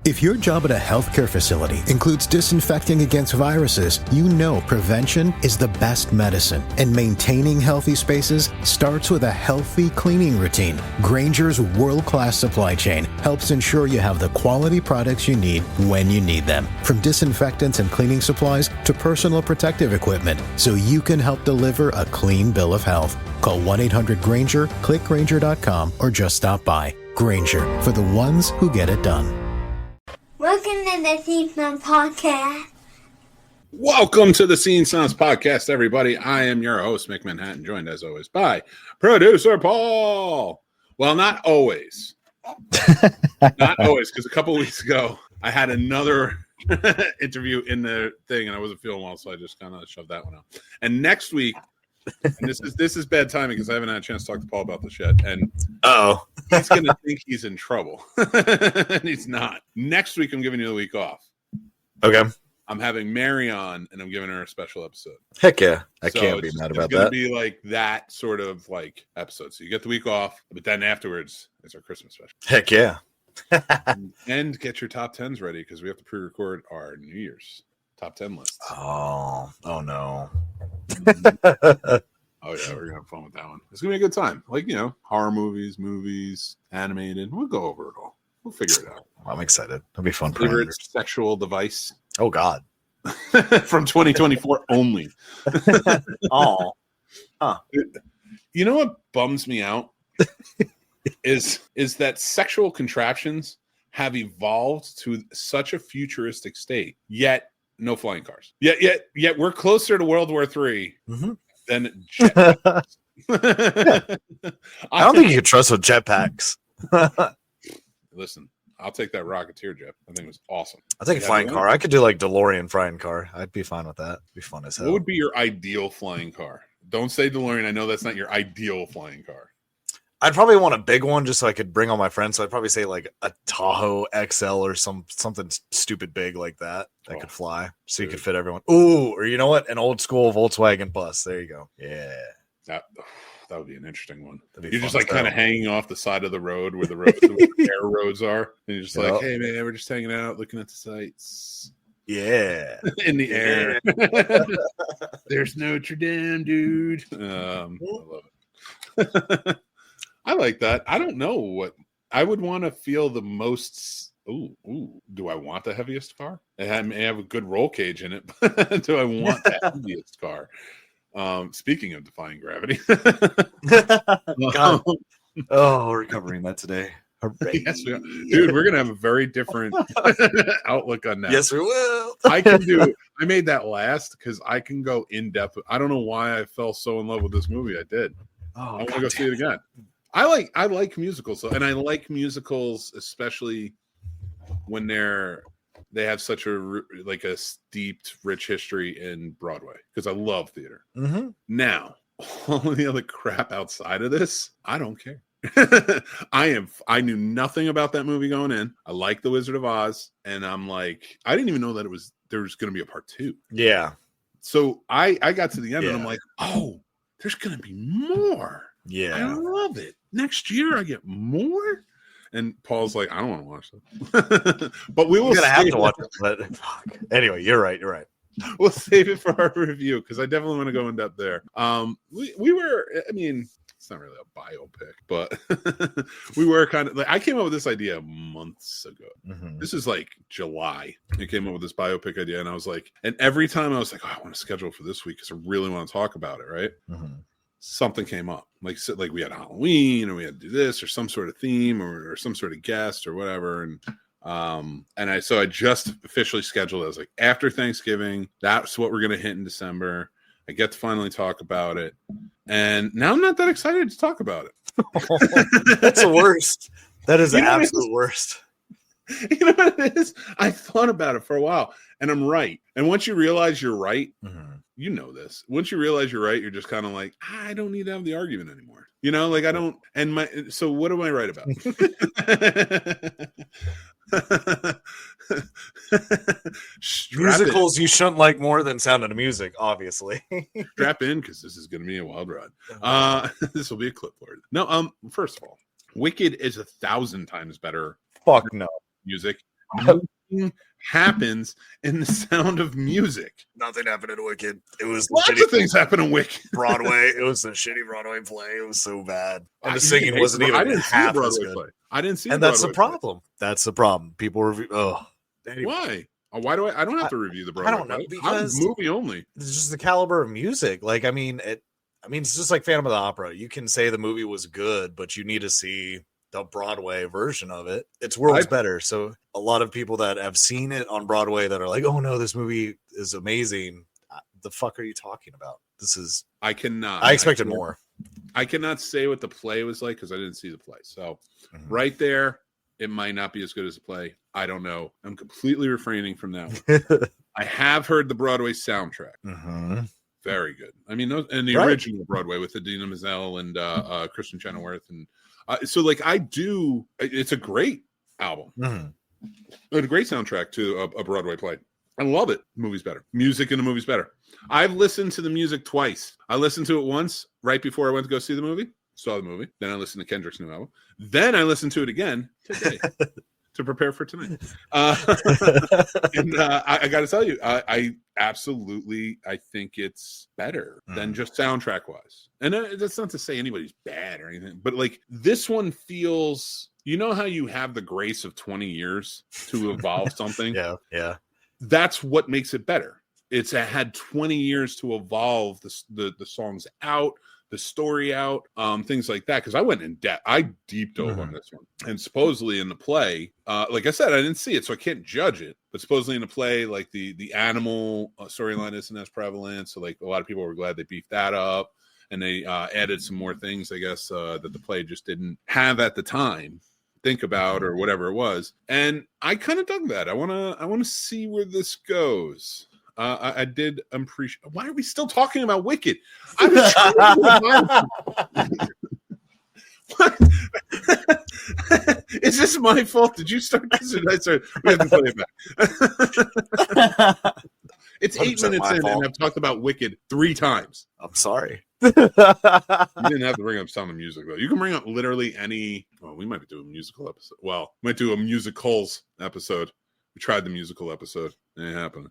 If your job at a healthcare facility includes disinfecting against viruses, you know prevention is the best medicine. And maintaining healthy spaces starts with a healthy cleaning routine. Grainger's world-class supply chain helps ensure you have the quality products you need when you need them. From disinfectants and cleaning supplies to personal protective equipment, so you can help deliver a clean bill of health. Call 1-800-GRAINGER, click Grainger.com, or just stop by. Grainger, for the ones who get it done. Welcome to the Scene Snobs Podcast. Welcome to the Scene Snobs Podcast, everybody. I am your host, Mick Manhattan, joined as always by producer Paul. Well, not always. Not always, because a couple weeks ago, I had another interview in the thing, and I wasn't feeling well, so I just kind of shoved that one out. And next week, and this is bad timing because I haven't had a chance to talk to Paul about this yet, and he's going to think he's in trouble, and he's not. Next week, I'm giving you the week off. Okay. I'm having Mary on, and I'm giving her a special episode. Heck yeah. I can't be mad about that. It's going to be like that sort of like episode. So you get the week off, but then afterwards, it's our Christmas special. Heck yeah. And get your top 10s ready because we have to pre-record our New Year's top 10 lists. Oh no. Oh yeah, we're gonna have fun with that one. It's gonna be a good time. Like, you know, horror movies, animated. We'll go over it all. We'll figure it out. I'm excited. It'll be fun. Favorite sexual device? Oh God. From 2024 only. Oh. Huh. You know what bums me out is that sexual contraptions have evolved to such a futuristic state, yet no flying cars. Yet we're closer to World War III than jetpacks. I don't think you can trust with jetpacks. Listen, I'll take that Rocketeer jet. I think it was awesome. I'll take a flying car. I could do like DeLorean flying car. I'd be fine with that. It'd be fun as hell. What would be your ideal flying car? Don't say DeLorean. I know that's not your ideal flying car. I'd probably want a big one just so I could bring all my friends. So I'd probably say like a Tahoe XL or something stupid big like that could fly. So you could fit everyone. Ooh, or you know what? An old school Volkswagen bus. There you go. Yeah. That would be an interesting one. You're just like kind of hanging off the side of the road where the roads, the air roads are. And you're just like, hey man, we're just hanging out, looking at the sights. Yeah. In the air. There's Notre Dame, dude. I love it. I like that. I don't know what I would want to feel the most. Ooh, do I want the heaviest car? It may have a good roll cage in it. But do I want the heaviest car? Speaking of defying gravity. God. Oh, we're covering that today. Yes, we are. Dude, we're gonna have a very different outlook on that. Yes, we will. I made that last because I can go in depth. I don't know why I fell so in love with this movie. I did. I want to go see it again. I like musicals, and I like musicals especially when they have such a steeped, rich history in Broadway because I love theater. Mm-hmm. Now, all the other crap outside of this, I don't care. I knew nothing about that movie going in. I like The Wizard of Oz, and I'm like, I didn't even know that there was going to be a part 2. Yeah. So I got to the end, and I'm like, oh, there's going to be more. Yeah. I love it. Next year I get more. And Paul's like, I don't want to watch that. But we will. We're gonna have to watch it. But anyway, you're right. We'll save it for our review because I definitely want to go in depth there. We were. I mean, it's not really a biopic, but we were kind of like. I came up with this idea months ago. Mm-hmm. This is like July. I came up with this biopic idea, and I was like, and every time I was like, I want to schedule for this week because I really want to talk about it, right? Mm-hmm. Something came up, like we had Halloween, or we had to do this, or some sort of theme, or some sort of guest, or whatever. And I just officially scheduled it. I was like, after Thanksgiving, that's what we're gonna hit in December. I get to finally talk about it, and now I'm not that excited to talk about it. That's the worst. That is the absolute worst. You know what it is? I thought about it for a while, and I'm right. And once you realize you're right. Mm-hmm. You know this. Once you realize you're right, you're just kind of like, I don't need to have the argument anymore. You know, like I don't. And so what am I right about? Musicals you shouldn't like more than Sound of Music, obviously. Strap in because this is going to be a wild ride. This will be a clipboard. No, first of all, Wicked is 1,000 times better. Fuck no. Music Nothing happens in the Sound of Music. Nothing happened in Wicked. It was Lots of things happen in Wicked. Broadway. It was a shitty Broadway play. It was so bad. And the You singing can hate wasn't the- even I didn't see half the as Broadway good. play. I didn't see And the that's the Broadway play. problem. That's the problem. People review. Oh, anyway. Why? Why do I don't have to review the Broadway. I don't know, play. because I'm movie only. It's just the caliber of music. Like, I mean, it's just like Phantom of the Opera. You can say the movie was good, but you need to see the Broadway version of it. It's worlds better. So a lot of people that have seen it on Broadway that are like, "Oh no, this movie is amazing." The fuck are you talking about? This is. I cannot. I expected more. I cannot say what the play was like because I didn't see the play. So right there, it might not be as good as the play. I don't know. I'm completely refraining from that one. I have heard the Broadway soundtrack. Very good. I mean, and the original Broadway with Idina Menzel and Kristen Chenoweth. And so, like, it's a great album. A great soundtrack to a Broadway play. I love it. The movie's better. Music in the movie's better. I've listened to the music twice. I listened to it once right before I went to go see the movie. Saw the movie. Then I listened to Kendrick's new album. Then I listened to it again today to prepare for tonight. And I got to tell you, I absolutely, I think it's better than just soundtrack wise. And that's not to say anybody's bad or anything, but like this one feels, you know how you have the grace of 20 years to evolve something? Yeah. That's what makes it better. It had 20 years to evolve the songs out, the story out, things like that. Because I went in depth. I deep dove on this one. And supposedly in the play, like I said, I didn't see it, so I can't judge it. But supposedly in the play, like the animal storyline isn't as prevalent. So like a lot of people were glad they beefed that up. And they added some more things, I guess, that the play just didn't have at the time. Think about or whatever it was, and I kind of dug that. I want to see where this goes. I did appreciate. Why are we still talking about Wicked? I was Is this my fault? Did you start this? Or did I start? We have to play it back. It's 8 minutes in, and I've talked about Wicked 3 times. I'm sorry. You didn't have to bring up Sound of Music, though. You can bring up literally any. Well, we might do a musical episode. Well, we might do a musicals episode. We tried the musical episode. It ain't happening.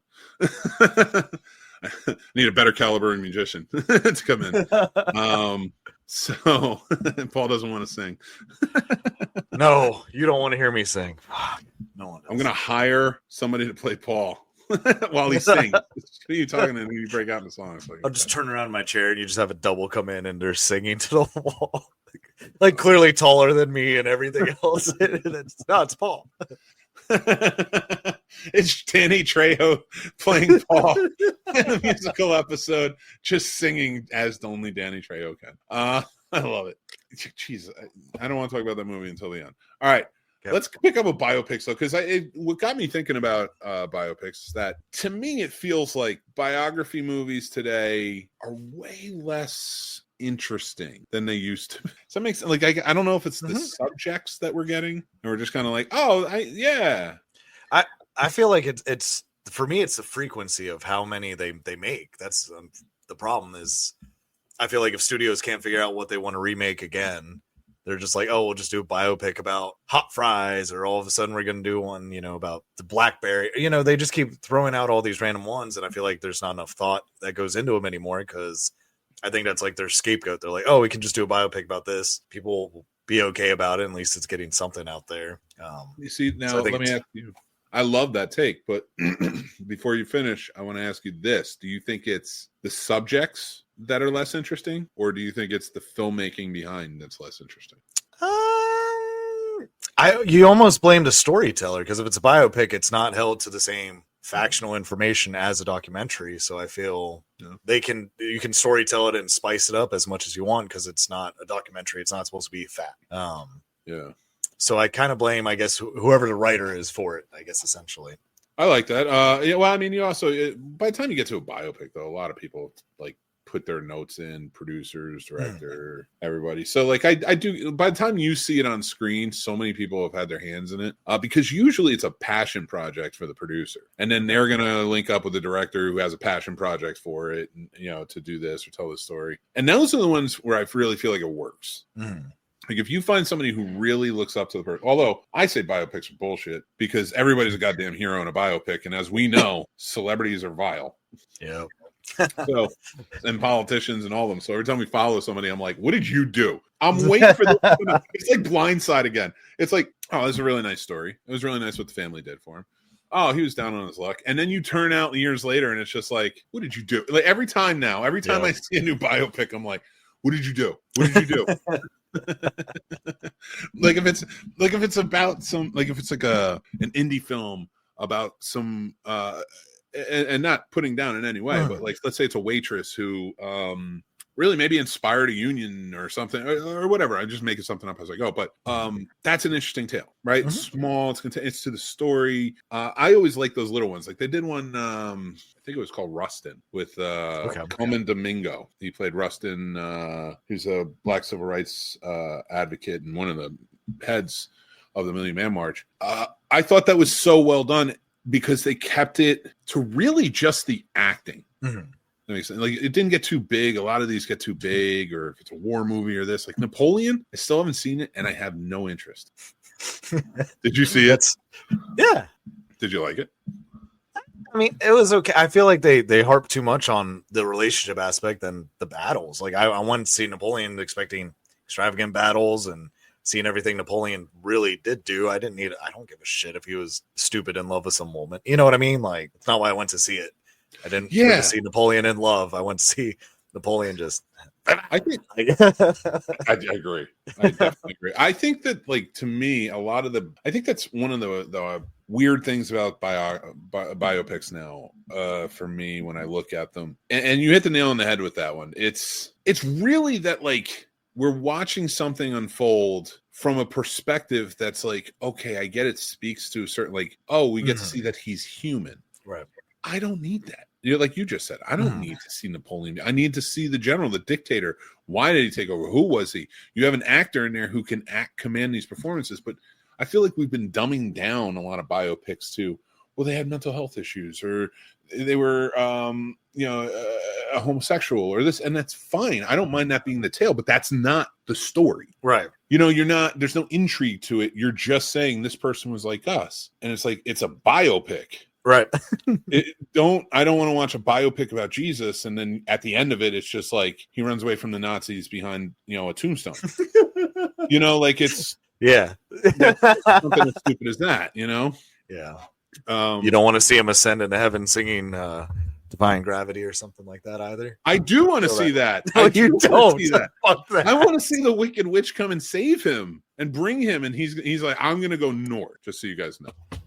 Need a better caliber musician to come in. So Paul doesn't want to sing. No, you don't want to hear me sing. No one does. I'm going to hire somebody to play Paul while he sings. What are you talking and you break out in the song? I'll just turn around in my chair and you just have a double come in and they're singing to the wall. Like clearly taller than me and everything else. It's Paul. It's Danny Trejo playing Paul in a musical episode, just singing as only Danny Trejo can. I love it. Jeez, I don't want to talk about that movie until the end. All right. Yep. Let's pick up a biopics, though, because what got me thinking about biopics is that, to me, it feels like biography movies today are way less interesting than they used to. Does that make sense? Like, I don't know if it's the subjects that we're getting, or we're just kind of like, yeah. I feel like it's for me, it's the frequency of how many they make. That's the problem is, I feel like if studios can't figure out what they want to remake again, they're just like, oh, we'll just do a biopic about hot fries, or all of a sudden we're going to do one, about the BlackBerry. They just keep throwing out all these random ones, and I feel like there's not enough thought that goes into them anymore, because I think that's like their scapegoat. They're like, oh, we can just do a biopic about this. People will be okay about it. At least it's getting something out there. You see, now so let me ask you. I love that take, but before you finish, I want to ask you this. Do you think it's the subjects that are less interesting, or do you think it's the filmmaking behind that's less interesting? You almost blame the storyteller, because if it's a biopic, it's not held to the same factional information as a documentary. So I feel you can storytell it and spice it up as much as you want, because it's not a documentary. It's not supposed to be fat. So I kind of blame, I guess, whoever the writer is for it, I guess, essentially. I like that. Well, I mean, you also, by the time you get to a biopic, though, a lot of people like put their notes in, producers, director, everybody. So like I do, by the time you see it on screen, so many people have had their hands in it, because usually it's a passion project for the producer. And then they're going to link up with the director who has a passion project for it, and, to do this or tell this story. And those are the ones where I really feel like it works. Like if you find somebody who really looks up to the person, although I say biopics are bullshit because everybody's a goddamn hero in a biopic, and as we know, celebrities are vile. Yeah. So, and politicians and all of them. So every time we follow somebody, I'm like, "What did you do?" I'm waiting for the. It's like Blindside again. It's like, "Oh, this is a really nice story. It was really nice what the family did for him." Oh, he was down on his luck, and then you turn out years later, and it's just like, "What did you do?" Like every time now, every time I see a new biopic, I'm like, "What did you do? What did you do?" like if it's about some, like if it's like an indie film about some and not putting down in any way, but like let's say it's a waitress who really maybe inspired a union or something or whatever. I'm just making something up as I go, but that's an interesting tale, right? Small, it's to the story. I always like those little ones. Like they did one, I think it was called Rustin with Coleman Domingo. He played Rustin. He's a black civil rights advocate and one of the heads of the Million Man March. I thought that was so well done because they kept it to really just the acting. That makes sense. Like it didn't get too big. A lot of these get too big, or if it's a war movie or this, like Napoleon, I still haven't seen it, and I have no interest. Did you see it? Yeah. Did you like it? I mean, it was okay. I feel like they harp too much on the relationship aspect than the battles. Like I went to see Napoleon expecting extravagant battles and seeing everything Napoleon really did do. I don't give a shit if he was stupid in love with some woman. You know what I mean? Like it's not why I went to see it. I didn't go to see Napoleon in love. I went to see Napoleon just. I think I agree. I definitely agree. I think that, like, to me, I think that's one of the weird things about biopics now. For me, when I look at them, and you hit the nail on the head with that one. It's really that, like, we're watching something unfold from a perspective that's like, okay, I get it speaks to a certain, like, oh, we get to see that he's human, right? I don't need that. Like you just said, I don't need to see Napoleon. I need to see the general, the dictator. Why did he take over? Who was he? You have an actor in there who can command these performances, but I feel like we've been dumbing down a lot of biopics too. Well, they had mental health issues, or they were, a homosexual, or this, and that's fine. I don't mind that being the tale, but that's not the story, right? There's no intrigue to it. You're just saying this person was like us, and it's like it's a biopic. Right. I don't want to watch a biopic about Jesus, and then at the end of it, it's just like he runs away from the Nazis behind, a tombstone. Like it's something as stupid as that. Yeah. You don't want to see him ascend into heaven singing Defying Gravity or something like that either. I do want to see that. No, you don't. See that. I want to see the Wicked Witch come and save him and bring him, and he's like, I'm gonna go north, just so you guys know.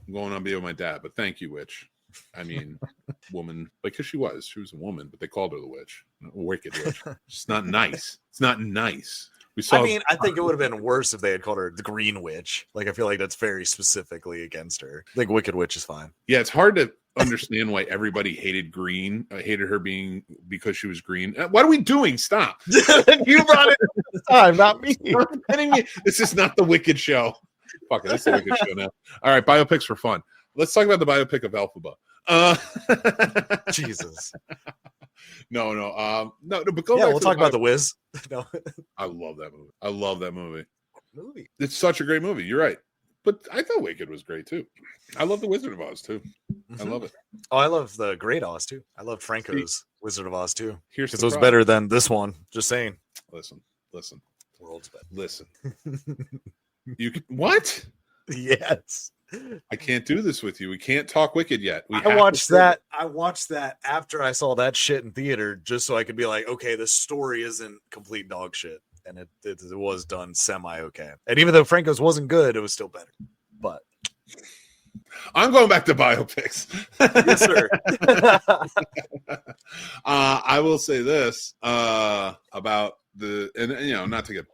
I'm going on be with my dad, but thank you, witch. I mean, woman, like, because she was a woman, but they called her the witch, Wicked Witch. It's not nice. It's not nice. I think it would have been worse if they had called her the Green Witch. Like, I feel like that's very specifically against her. I think Wicked Witch is fine. Yeah, it's hard to understand why everybody hated her being because she was green. What are we doing? Stop. You brought it this time, not me. You're kidding me. This is not the Wicked show. Fuck it, that's the Wicked show now. All right, biopics for fun. Let's talk about the biopic of Elphaba. Jesus. No, but we'll talk about The Wiz. No. I love that movie. It's such a great movie. You're right. But I thought Wicked was great too. I love The Wizard of Oz too. I love it. Oh, I love the Great Oz too. I love Franco's Wizard of Oz too. Because it was better than this one. Just saying. Listen. World's best. Listen. What? Yes. I can't do this with you. We can't talk Wicked yet. I watched that after I saw that shit in theater, just so I could be like, okay, the story isn't complete dog shit, and it was done semi okay. And even though Franco's wasn't good, it was still better. But I'm going back to biopics. Yes, sir. I will say this about not to get.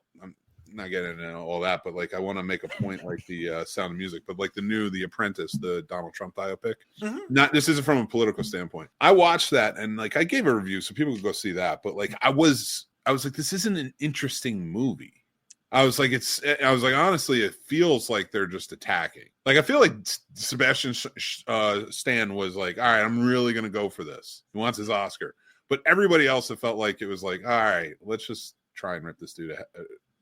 Not getting into all that, but like I want to make a point, like the Sound of Music, but like the Apprentice, the Donald Trump biopic. This isn't from a political standpoint. I watched that and like I gave a review, so people could go see that. But like I was like, this isn't an interesting movie. I was like, honestly, it feels like they're just attacking. Like I feel like Sebastian Stan was like, all right, I'm really gonna go for this. He wants his Oscar, but everybody else, it felt like it was like, all right, let's just try and rip this dude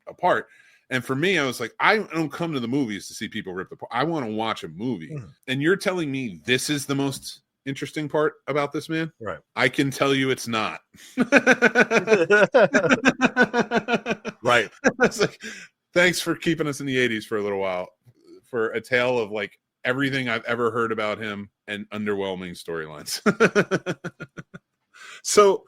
apart. And for me, I was like, I don't come to the movies to see people rip apart. I want to watch a movie. And you're telling me this is the most interesting part about this man? Right. I can tell you it's not. Right. It's like, thanks for keeping us in the 80s for a little while, for a tale of like everything I've ever heard about him and underwhelming storylines. So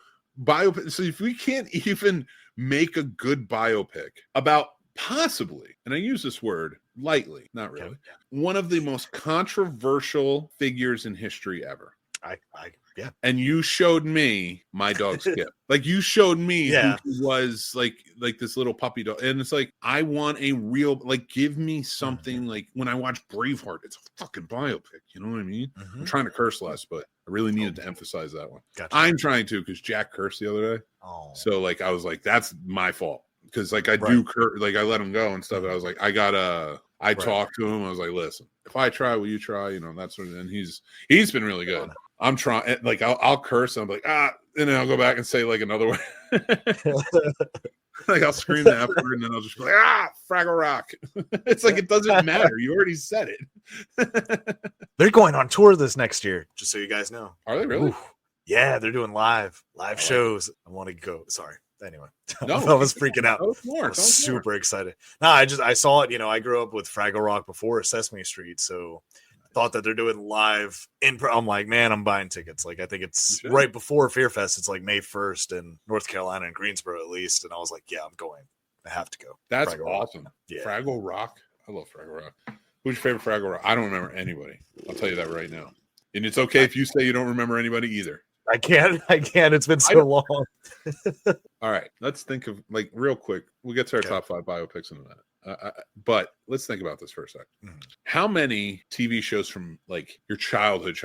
if we can't even make a good biopic about possibly, and I use this word lightly, not really, one of the most controversial figures in history ever. Yeah. And you showed me my dog Skip. Like you showed me who he was, like this little puppy dog. And it's like, I want a real, like, give me something. Like when I watch Braveheart, it's a fucking biopic. You know what I mean? I'm trying to curse less, but I really needed to emphasize that one. Gotcha. I'm trying to, because Jack cursed the other day. So like, I was like, that's my fault. Because like I do like I let him go and stuff. I was like, I talked to him. I was like, listen, if I try, will you try? You know, that's what. And he's been really good. I'm trying. Like I'll curse. I'm like and then I'll go back and say like another way. Like I'll scream the F word and then I'll just be like Fraggle Rock. It's like it doesn't matter. You already said it. They're going on tour this next year. Just so you guys know. Are they really? Ooh. Yeah, they're doing live shows. I want to go. Sorry. Anyway, no, I was freaking out. I was super excited. No, I saw it. You know, I grew up with Fraggle Rock before Sesame Street, so I thought that they're doing live I'm like, man, I'm buying tickets. Like, I think it's right before Fear Fest. It's like May 1st in North Carolina and Greensboro, at least. And I was like, yeah, I'm going. I have to go. That's Fraggle awesome. Rock. Yeah. Fraggle Rock. I love Fraggle Rock. Who's your favorite Fraggle Rock? I don't remember anybody. I'll tell you that right now. And it's okay if you say you don't remember anybody either. I can't. It's been so long. All right. Let's think of, like, real quick. We'll get to our top 5 biopics in a minute. But let's think about this for a second. How many TV shows from like your childhood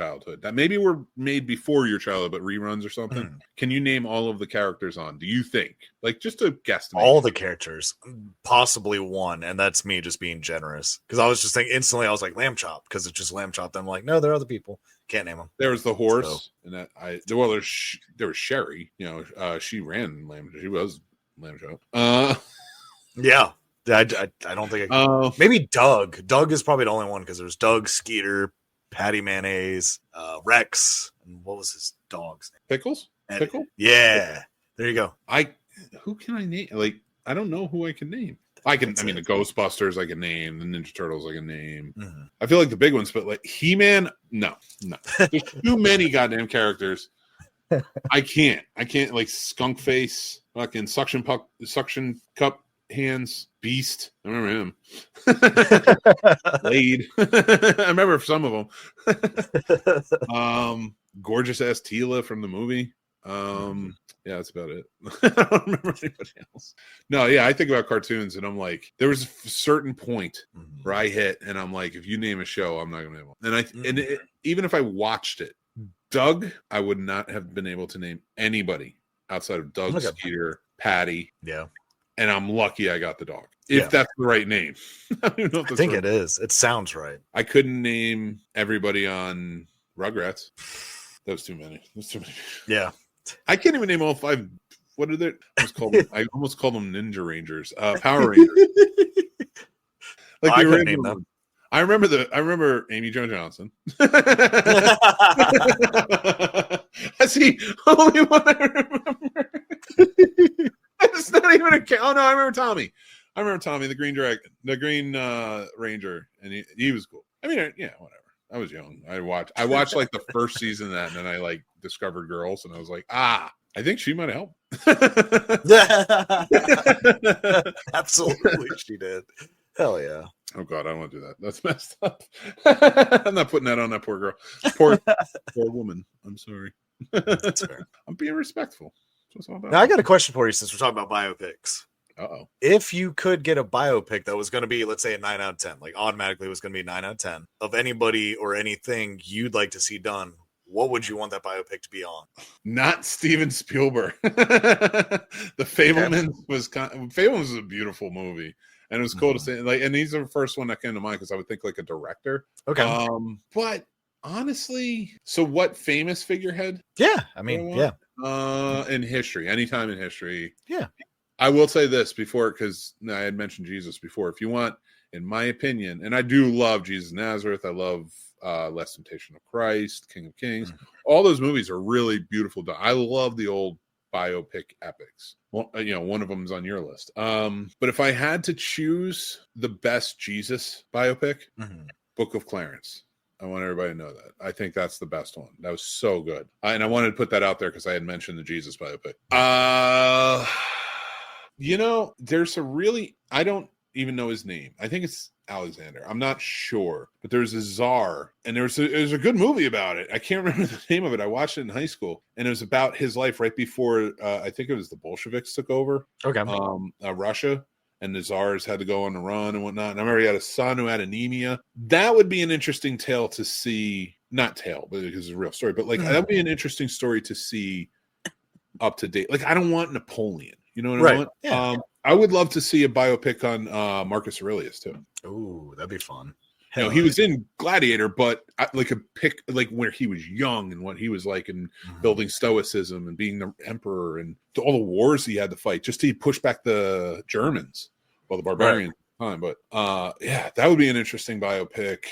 that maybe were made before your childhood, but reruns or something? Can you name all of the characters on? Do you think, like, just a guesstimate? All the characters, possibly one, and that's me just being generous. Because I was just thinking instantly, I was like Lamb Chop, because it's just Lamb Chop. Then I'm like, no, there are other people. Can't name them. There was the horse, and that there was Sherry. You know, she ran Lamb. She was Lamb Chop. Yeah. I don't think I can. Maybe Doug. Doug is probably the only one, because there's Doug, Skeeter, Patty Mayonnaise, Rex, and what was his dog's name? Pickles? Pickle? Yeah. There you go. Who can I name? Like, I don't know who I can name. I mean, the Ghostbusters I can name, the Ninja Turtles I can name. I feel like the big ones, but like He-Man, no. There's too many goddamn characters. I can't. Like Skunk Face, fucking Suction Cup Hands, Beast. I remember him. Blade. I remember some of them. Gorgeous ass Tila from the movie. Yeah, that's about it. I don't remember anybody else. No, yeah, I think about cartoons and I'm like, there was a certain point where I hit and I'm like, if you name a show, I'm not gonna name one. And even if I watched it, Doug, I would not have been able to name anybody outside of Doug, Skeeter, Patty. Yeah. And I'm lucky I got the dog. If that's the right name. I think it is. It sounds right. I couldn't name everybody on Rugrats. That was too many. Yeah. I can't even name all 5. What are they? I almost called them Ninja Rangers. Power Rangers. Like the original one. I remember Amy Jo Johnson. That's the only one I remember. It's not even a count. Oh no, I remember Tommy. The Green Dragon, the Green Ranger, and he was cool. I mean, yeah, whatever. I was young. I watched like the first season of that, and then I like discovered Girls, and I was like, I think she might help. Absolutely, she did. Hell yeah. Oh God, I don't want to do that. That's messed up. I'm not putting that on that poor girl. Poor woman. I'm sorry. That's fair. I'm being respectful. Now I got a question for you, since we're talking about biopics. Uh-oh. If you could get a biopic that was going to be, let's say, a 9 out of 10, like automatically was going to be a 9 out of 10 of anybody or anything you'd like to see done, what would you want that biopic to be on? Not Steven Spielberg. The Fabelmans was a beautiful movie. And it was cool to see, like, and he's the first one that came to mind because I would think like a director. Okay. But honestly, so what famous figurehead? Yeah. I mean, yeah. In history, anytime in history. Yeah. I will say this before, because I had mentioned Jesus before. If you want, in my opinion, and I do love Jesus of Nazareth. I love Last Temptation of Christ, King of Kings. All those movies are really beautiful. I love the old biopic epics. Well, one of them is on your list. But if I had to choose the best Jesus biopic, Book of Clarence. I want everybody to know that. I think that's the best one. That was so good. And I wanted to put that out there because I had mentioned the Jesus biopic. There's I don't even know his name. I think it's Alexander. I'm not sure. But there's a czar, and there's a good movie about it. I can't remember the name of it. I watched it in high school, and it was about his life right before, I think it was the Bolsheviks took over Russia, and the czars had to go on the run and whatnot. And I remember he had a son who had anemia. That would be an interesting tale to see. Not tale, but because it's a real story. But that would be an interesting story to see up to date. I don't want Napoleon. You know what I want? Yeah. I would love to see a biopic on Marcus Aurelius too. Ooh, that'd be fun. He was in Gladiator, but where he was young and what he was like in building stoicism and being the emperor and all the wars he had to fight just to push back the Germans, the barbarians at the time. But that would be an interesting biopic.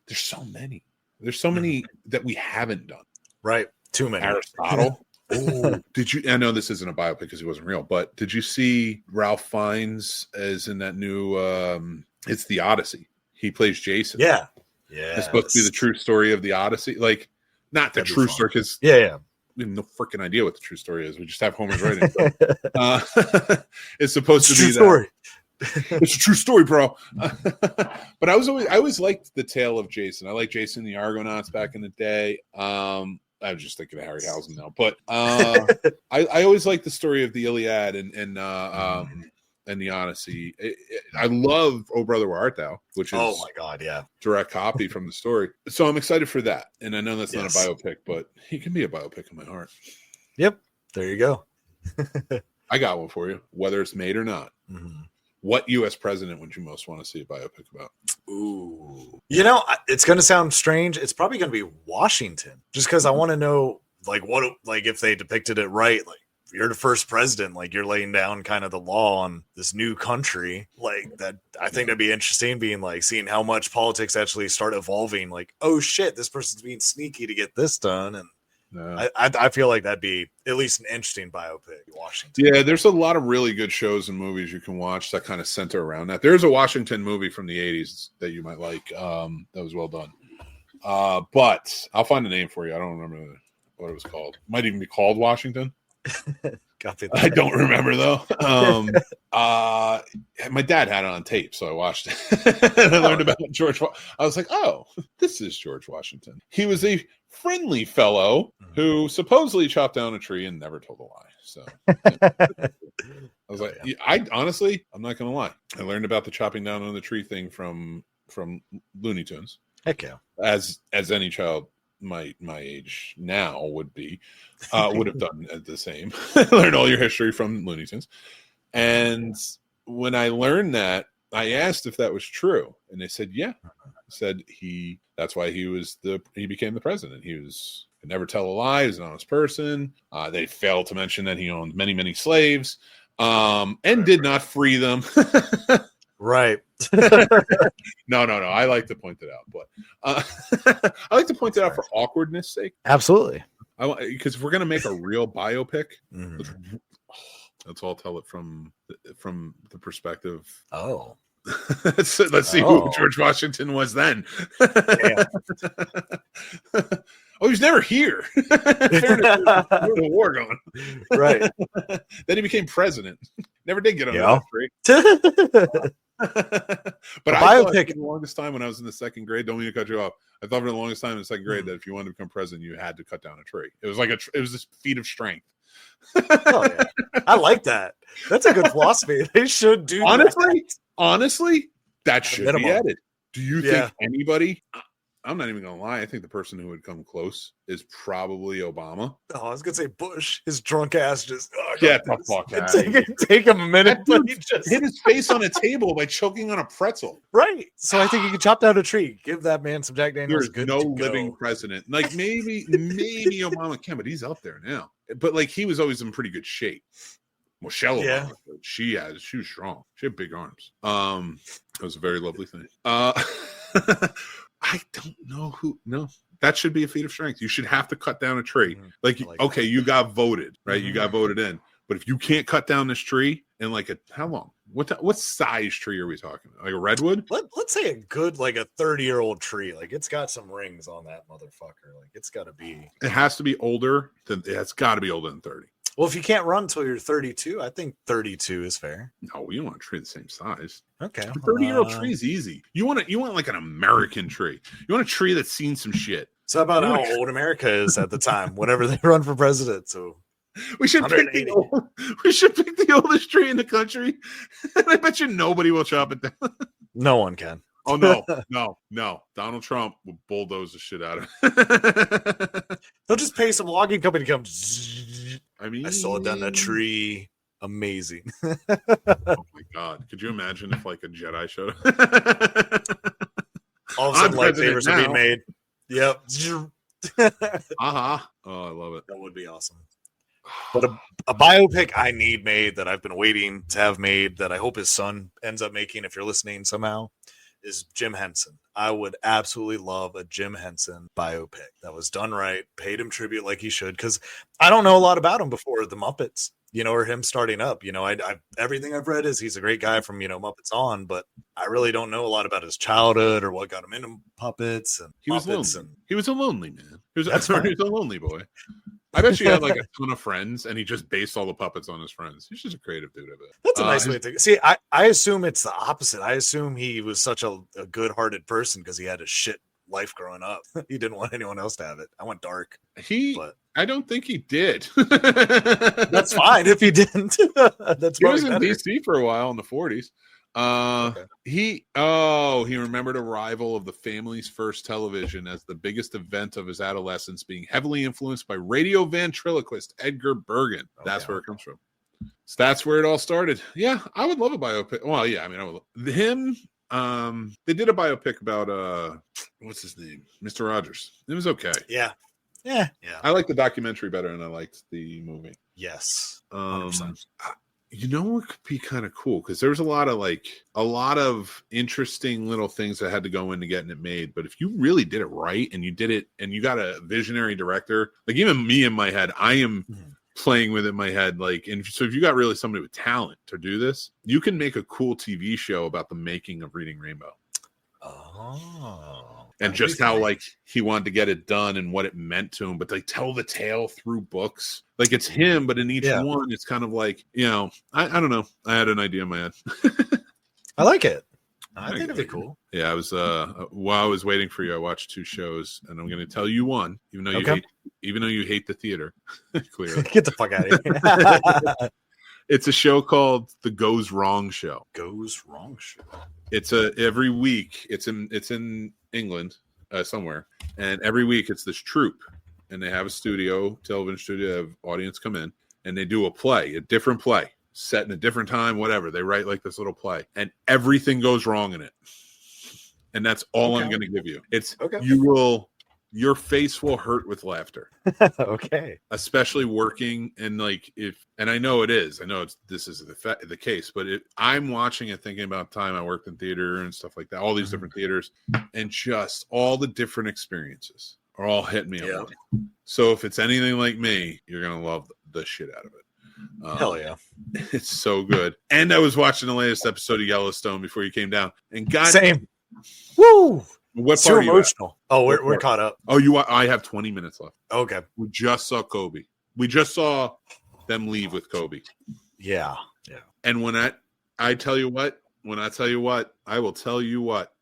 There's so many. There's so many that we haven't done. Right. Too many. Aristotle. Oh, I know this isn't a biopic because he wasn't real, but did you see Ralph Fiennes as in that new, it's the Odyssey. He plays Jason. Yeah. It's supposed to be the true story of the Odyssey. Not the true story because we have no freaking idea what the true story is. We just have Homer's writing. It's supposed to be that. Story. It's a true story, bro. But I always liked the tale of Jason. I like Jason and the Argonauts back in the day. I was just thinking of Harryhausen now, but I always liked the story of the Iliad and the Odyssey. I love "Oh Brother, Where Art Thou," which is oh my god, direct copy from the story. So I'm excited for that. And I know that's not a biopic, but he can be a biopic in my heart. Yep, there you go. I got one for you, whether it's made or not. What U.S. president would you most want to see a biopic about? Ooh, it's going to sound strange. It's probably going to be Washington, just because I want to know, if they depicted it right. You're the first president, you're laying down kind of the law on this new country, that. I think that'd be interesting, being seeing how much politics actually start evolving. Oh shit, this person's being sneaky to get this done, and. I feel like that'd be at least an interesting biopic. Washington. Yeah, there's a lot of really good shows and movies you can watch that kind of center around that. There's a Washington movie from the 80s that you might like. That was well done. But I'll find a name for you. I don't remember what it was called. It might even be called Washington. I don't remember though. My dad had it on tape, so I watched it. And I learned about George. I was like, "Oh, this is George Washington." He was a friendly fellow who supposedly chopped down a tree and never told a lie. So I was like, I honestly, I'm not going to lie. I learned about the chopping down on the tree thing from Looney Tunes. Heck yeah, as any child my age now would have done the same. Learn all your history from Looney Tunes. And when I learned that, I asked if that was true, and they said yeah. Said that's why he became the president. He could never tell a lie. He was an honest person. They failed to mention that he owned many, many slaves, and did not free them. Right. No. I like to point it out, but I like to point it out for awkwardness' sake. Absolutely. Because if we're gonna make a real biopic, let's all tell it from the perspective. Oh. Let's see who George Washington was then. He was never here. The war going. Right. Then he became president. Never did get on that tree. But I thought for the longest time when I was in the second grade, don't mean to cut you off. I thought for the longest time in the second grade that if you wanted to become president, you had to cut down a tree. It was it was this feat of strength. Oh, yeah. I like that. That's a good philosophy. They should do Honestly, that should be added. Do you think anybody? I'm not even gonna lie. I think the person who would come close is probably Obama. Oh, I was gonna say Bush. His drunk ass just get the fuck out. Take him a minute, but he just hit his face on a table by choking on a pretzel. Right. So I think you can chop down a tree. Give that man some Jack Daniels. There's no living president. Maybe Obama can, but he's up there now. But he was always in pretty good shape. Michelle Yeah. Obama. She was strong. She had big arms. It was a very lovely thing. I don't know who. No, that should be a feat of strength. You should have to cut down a tree. Like okay, you got voted, right? You got voted in. But if you can't cut down this tree in like how long? What size tree are we talking about? Like a redwood? Let's say a good, like a 30-year-old tree. Like it's got some rings on that motherfucker. Like it's got to be. It has to be older than. It's got to be older than 30. Well, if you can't run until you're 32, I think 32 is fair. No, you don't want a tree the same size. Okay, A 30-year-old tree is easy. You want like an American tree. You want a tree that's seen some shit. So about how old America is at the time, whenever they run for president. So we should pick the oldest tree in the country. And I bet you nobody will chop it down. No one can. Oh no. Donald Trump will bulldoze the shit out of it. They'll just pay some logging company to come. I mean, I saw it down that tree. Amazing. Oh my god. Could you imagine if like a Jedi showed up? All of a sudden, lightsabers are being made. Yep. Oh, I love it. That would be awesome. But a biopic I need made that I've been waiting to have made that I hope his son ends up making if you're listening somehow is Jim Henson. I would absolutely love a Jim Henson biopic that was done right, paid him tribute like he should, because I don't know a lot about him before the Muppets, or him starting up. I everything I've read is he's a great guy from, Muppets on, but I really don't know a lot about his childhood or what got him into puppets and he was Muppets. lonely. He was a lonely man. He was That's fine. He was a lonely boy. I bet you had like a ton of friends, and he just based all the puppets on his friends. He's just a creative dude of it. That's a nice way to think. See, I assume it's the opposite. I assume he was such a good-hearted person because he had a shit life growing up. He didn't want anyone else to have it. I went dark. I don't think he did. That's fine if he didn't. That's he was in better. DC for a while in the 40s. Okay. He remembered a rival of the family's first television as the biggest event of his adolescence, being heavily influenced by radio ventriloquist Edgar Bergen. That's where it comes from. So that's where it all started. Yeah, I would love a biopic. Well, yeah, I mean, I would love him. They did a biopic about what's his name, Mr. Rogers. It was okay. Yeah. I liked the documentary better than I liked the movie. Yes. What could be kind of cool, because there was a lot of interesting little things that had to go into getting it made. But if you really did it right and you did it and you got a visionary director, like even me in my head, I am playing with it in my head. And so if you got really somebody with talent to do this, you can make a cool TV show about the making of Reading Rainbow. Oh. And just how he wanted to get it done and what it meant to him, but they tell the tale through books. Like it's him, but in each one, it's kind of like, I don't know. I had an idea in my head. I like it. I think it'd be cool. Yeah, I was while I was waiting for you, I watched 2 shows, and I'm going to tell you one, even though you hate the theater. Clearly, get the fuck out of here. It's a show called The Goes Wrong Show. Goes Wrong Show. It's every week. It's in England somewhere, and every week it's this troupe, and they have a television studio, they have audience come in, and they do a different play, set in a different time, whatever. They write like this little play, and everything goes wrong in it. And that's all I'm going to give you. It's your face will hurt with laughter. Okay. Especially working and and I know this is the case, but I'm watching it thinking about time I worked in theater and stuff like that, all these different theaters, and just all the different experiences are all hitting me up. So if it's anything like me, you're going to love the shit out of it. Hell yeah. It's so good. And I was watching the latest episode of Yellowstone before you came down, and same. Woo! What part are you emotional? Oh, we're caught up. Oh, I have 20 minutes left. Okay. We just saw Kobe. We just saw them leave with Kobe. Yeah. And when I tell you what, I will tell you what.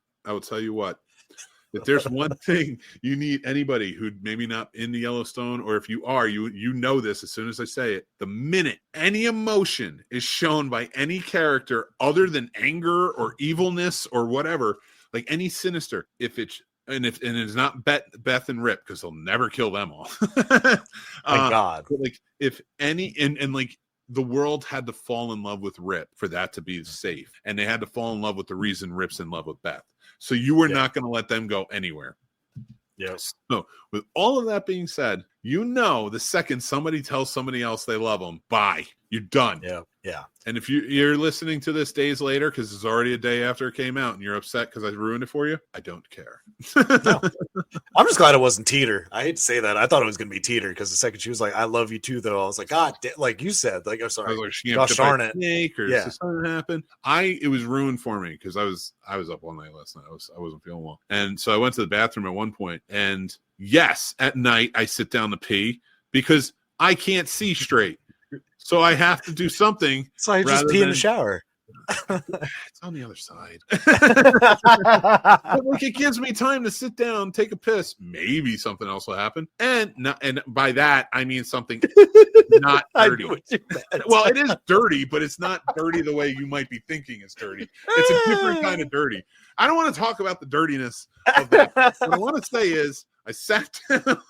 If there's one thing you need, anybody who maybe not in the Yellowstone, or if you are, you know this as soon as I say it, the minute any emotion is shown by any character other than anger or evilness or whatever, like any sinister, if it's not Beth and Rip, because they'll never kill them all. Thank God. Like if any and like the world had to fall in love with Rip for that to be safe, and they had to fall in love with the reason Rip's in love with Beth. So you were not going to let them go anywhere. Yes. So with all of that being said, the second somebody tells somebody else they love them, bye, you're done. Yeah. And if you're listening to this days later, because it's already a day after it came out, and you're upset because I ruined it for you, I don't care. No. I'm just glad it wasn't Teeter. I hate to say that. I thought it was going to be Teeter because the second she was like, "I love you too," though, I was like, "God, like you said, like I'm sorry, I was like, she gosh darn it, snake or something happened." It was ruined for me because I was up all night last night. I wasn't feeling well, and so I went to the bathroom at one point, and yes, at night I sit down to pee because I can't see straight. So I have to do something. So I just pee in the shower. It's on the other side. But, like, it gives me time to sit down, take a piss. Maybe something else will happen. And by that, I mean something not dirty. Well, it is dirty, but it's not dirty the way you might be thinking it's dirty. It's a different kind of dirty. I don't want to talk about the dirtiness of that. What I want to say is I sat down.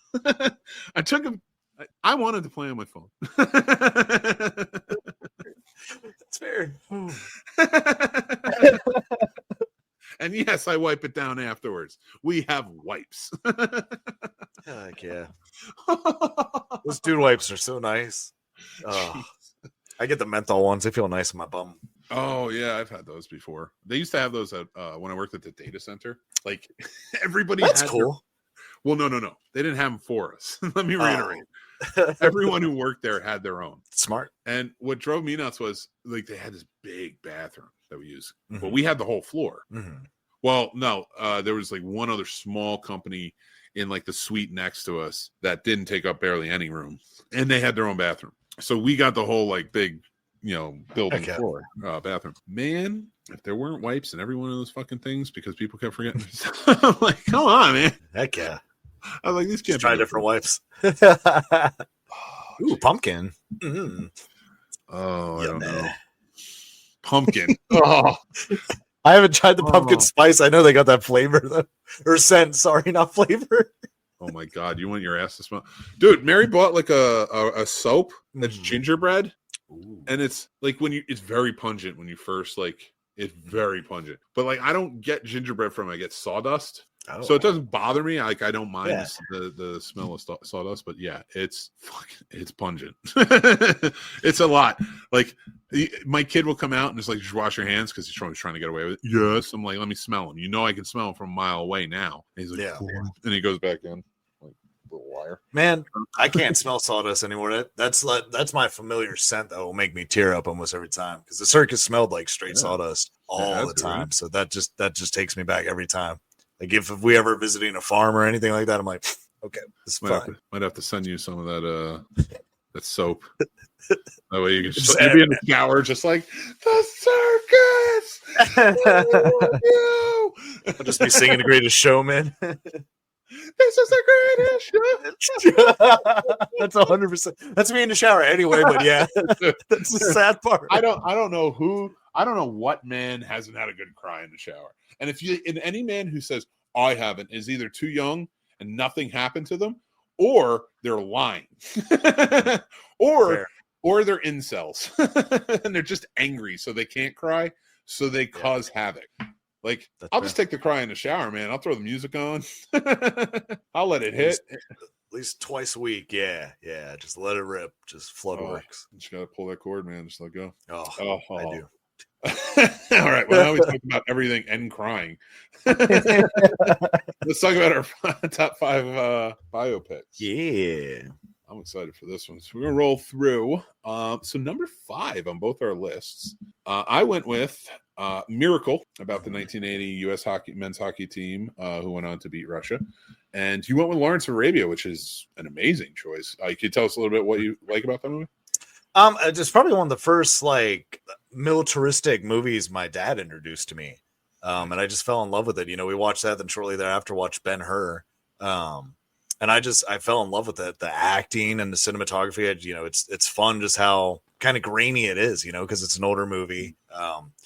I wanted to play on my phone. That's fair. And yes, I wipe it down afterwards. We have wipes. Heck yeah. Those dude wipes are so nice. I get the menthol ones. They feel nice in my bum. Oh, yeah. I've had those before. They used to have those at when I worked at the data center. Like, everybody That's had cool. Well, no. They didn't have them for us. Let me reiterate. Everyone who worked there had their own. Smart. And what drove me nuts was, like, they had this big bathroom that we use, Mm-hmm. but we had the whole floor. Mm-hmm. Well, no, there was like one other small company in like the suite next to us that didn't take up barely any room, and they had their own bathroom. So we got the whole like big, building floor bathroom. Man, if there weren't wipes in every one of those fucking things because people kept forgetting, I'm like, come on, man. Heck yeah. I was like, these can't try different wipes. Ooh, pumpkin. Mm. Oh, I don't know. Man. Pumpkin. Oh, I haven't tried the pumpkin spice. I know they got that flavor though. Or scent. Sorry, not flavor. Oh my God, you want your ass to smell, dude? Mary bought like a soap that's gingerbread. Ooh. And it's like it's very pungent when you first it's very pungent. But like I don't get gingerbread from it. I get sawdust. Oh. So it doesn't bother me. Like I don't mind the smell of sawdust, but yeah, it's pungent. It's a lot. Like my kid will come out and just like, just wash your hands because he's trying to get away with it. Yes, I'm like, let me smell him. I can smell him from a mile away now. And he's like, yeah. And he goes back in. Wire. Man, I can't smell sawdust anymore. That's my familiar scent that will make me tear up almost every time because the circus smelled like straight sawdust all the time. So that just takes me back every time. Like if we ever visiting a farm or anything like that, I'm like, okay, this is fine. Might have to send you some of that soap. That way you can just be in the shower, just like the circus. I'll just be singing The Greatest Showman. This is the greatest show. That's 100%. That's me in the shower anyway. But yeah, that's the sad part. I don't know what man hasn't had a good cry in the shower. And any man who says I haven't is either too young and nothing happened to them, or they're lying, or they're incels and they're just angry so they can't cry, so they cause havoc. Like, I'll just take the cry in the shower, man. I'll throw the music on. I'll let it hit. At least twice a week. Yeah. Just let it rip. Just flood works. You just got to pull that cord, man. Just let go. Oh. I do. All right. Well, now we talk about everything and crying. Let's talk about our top 5 biopics. Yeah. I'm excited for this one. So we're going to roll through. So number 5 on both our lists, I went with Miracle, about the 1980 U.S. men's hockey team who went on to beat Russia. And you went with Lawrence of Arabia, which is an amazing choice. Can you tell us a little bit what you like about that movie? It's probably one of the first militaristic movies my dad introduced to me. And I just fell in love with it. We watched that, then shortly thereafter watched Ben-Hur. And I fell in love with it. The acting and the cinematography, it's fun just how kind of grainy it is, because it's an older movie.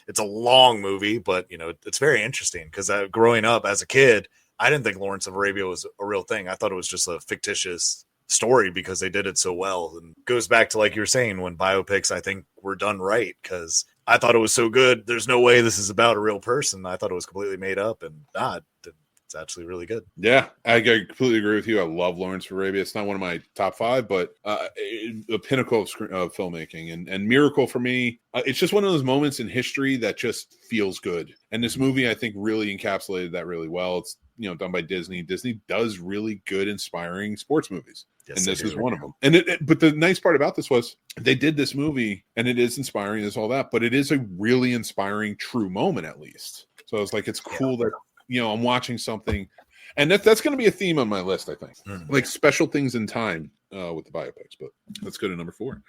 It's a long movie, but it's very interesting because growing up as a kid, I didn't think Lawrence of Arabia was a real thing. I thought it was just a fictitious story because they did it so well. And it goes back to, like you were saying, when biopics, I think, were done right, because I thought it was so good. There's no way this is about a real person. I thought it was completely made up, and It's actually really good. Yeah, I completely agree with you. I love Lawrence of Arabia. It's not one of my top 5, but a pinnacle of filmmaking and Miracle for me. It's just one of those moments in history that just feels good. And this movie, I think, really encapsulated that really well. It's done by Disney. Disney does really good, inspiring sports movies. Yes, and this is one of them. And but the nice part about this was they did this movie, and it is inspiring, it's all that, but it is a really inspiring, true moment at least. So it's like it's cool that I'm watching something, and that's going to be a theme on my list, I think. Like special things in time with the biopics. But let's go to number 4.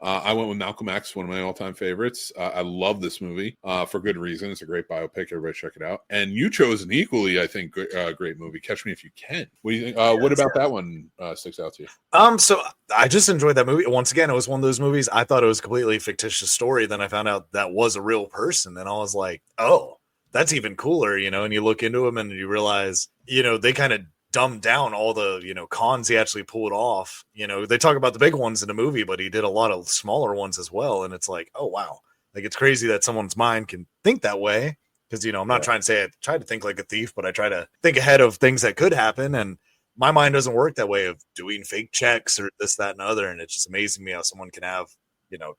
I went with Malcolm X, one of my all-time favorites. I love this movie for good reason. It's a great biopic. Everybody check it out. And you chose an equally, I think, great movie, Catch Me If You Can. What do you think? What about that one sticks out to you? So I just enjoyed that movie. Once again, it was one of those movies, I thought it was a completely fictitious story. Then I found out that was a real person. And I was like, oh, that's even cooler, and you look into him and you realize, they kind of dumbed down all the, cons he actually pulled off. They talk about the big ones in the movie, but he did a lot of smaller ones as well. And it's like, oh, wow. Like, it's crazy that someone's mind can think that way. Because, I'm not trying to say I try to think like a thief, but I try to think ahead of things that could happen. And my mind doesn't work that way of doing fake checks or this, that, and other. And it's just amazing to me how someone can have,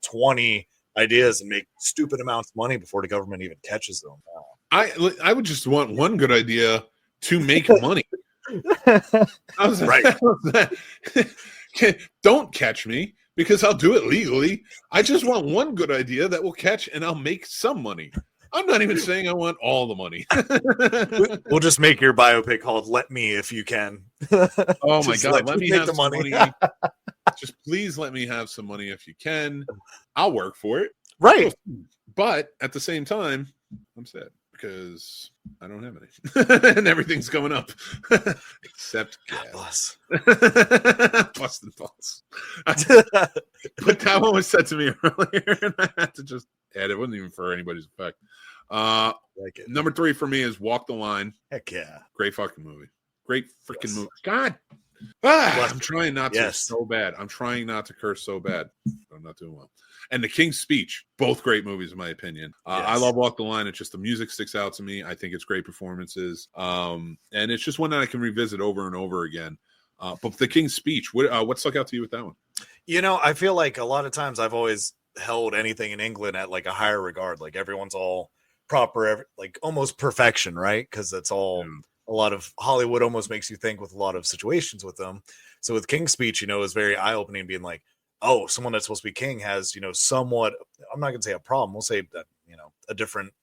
20 ideas and make stupid amounts of money before the government even catches them. I would just want one good idea to make money. Right. Don't catch me because I'll do it legally. I just want one good idea that will catch and I'll make some money. I'm not even saying I want all the money. We'll just make your biopic called Let Me If You Can. Oh my God. Let me have some money. Just please let me have some money if you can. I'll work for it. Right. But at the same time, I'm sad because I don't have any. And everything's going up. Except gas. Busting balls. But that one was said to me earlier, and I had to just add it. It wasn't even for anybody's effect. Like it. Number 3 for me is Walk the Line. Heck yeah. Great fucking movie. Great freaking movie. God. I'm trying not to so bad. I'm trying not to curse so bad. I'm not doing well. And The King's Speech, both great movies in my opinion. I love Walk the Line. It's just the music sticks out to me. I think it's great performances. And it's just one that I can revisit over and over again. But The King's Speech, what stuck out to you with that one? I feel like a lot of times I've always held anything in England at like a higher regard. Like everyone's all proper, like almost perfection, right? Because it's all... A lot of Hollywood almost makes you think with a lot of situations with them. So with King's Speech, is very eye-opening, being like, oh, someone that's supposed to be king has, somewhat, I'm not going to say a problem. We'll say that, a different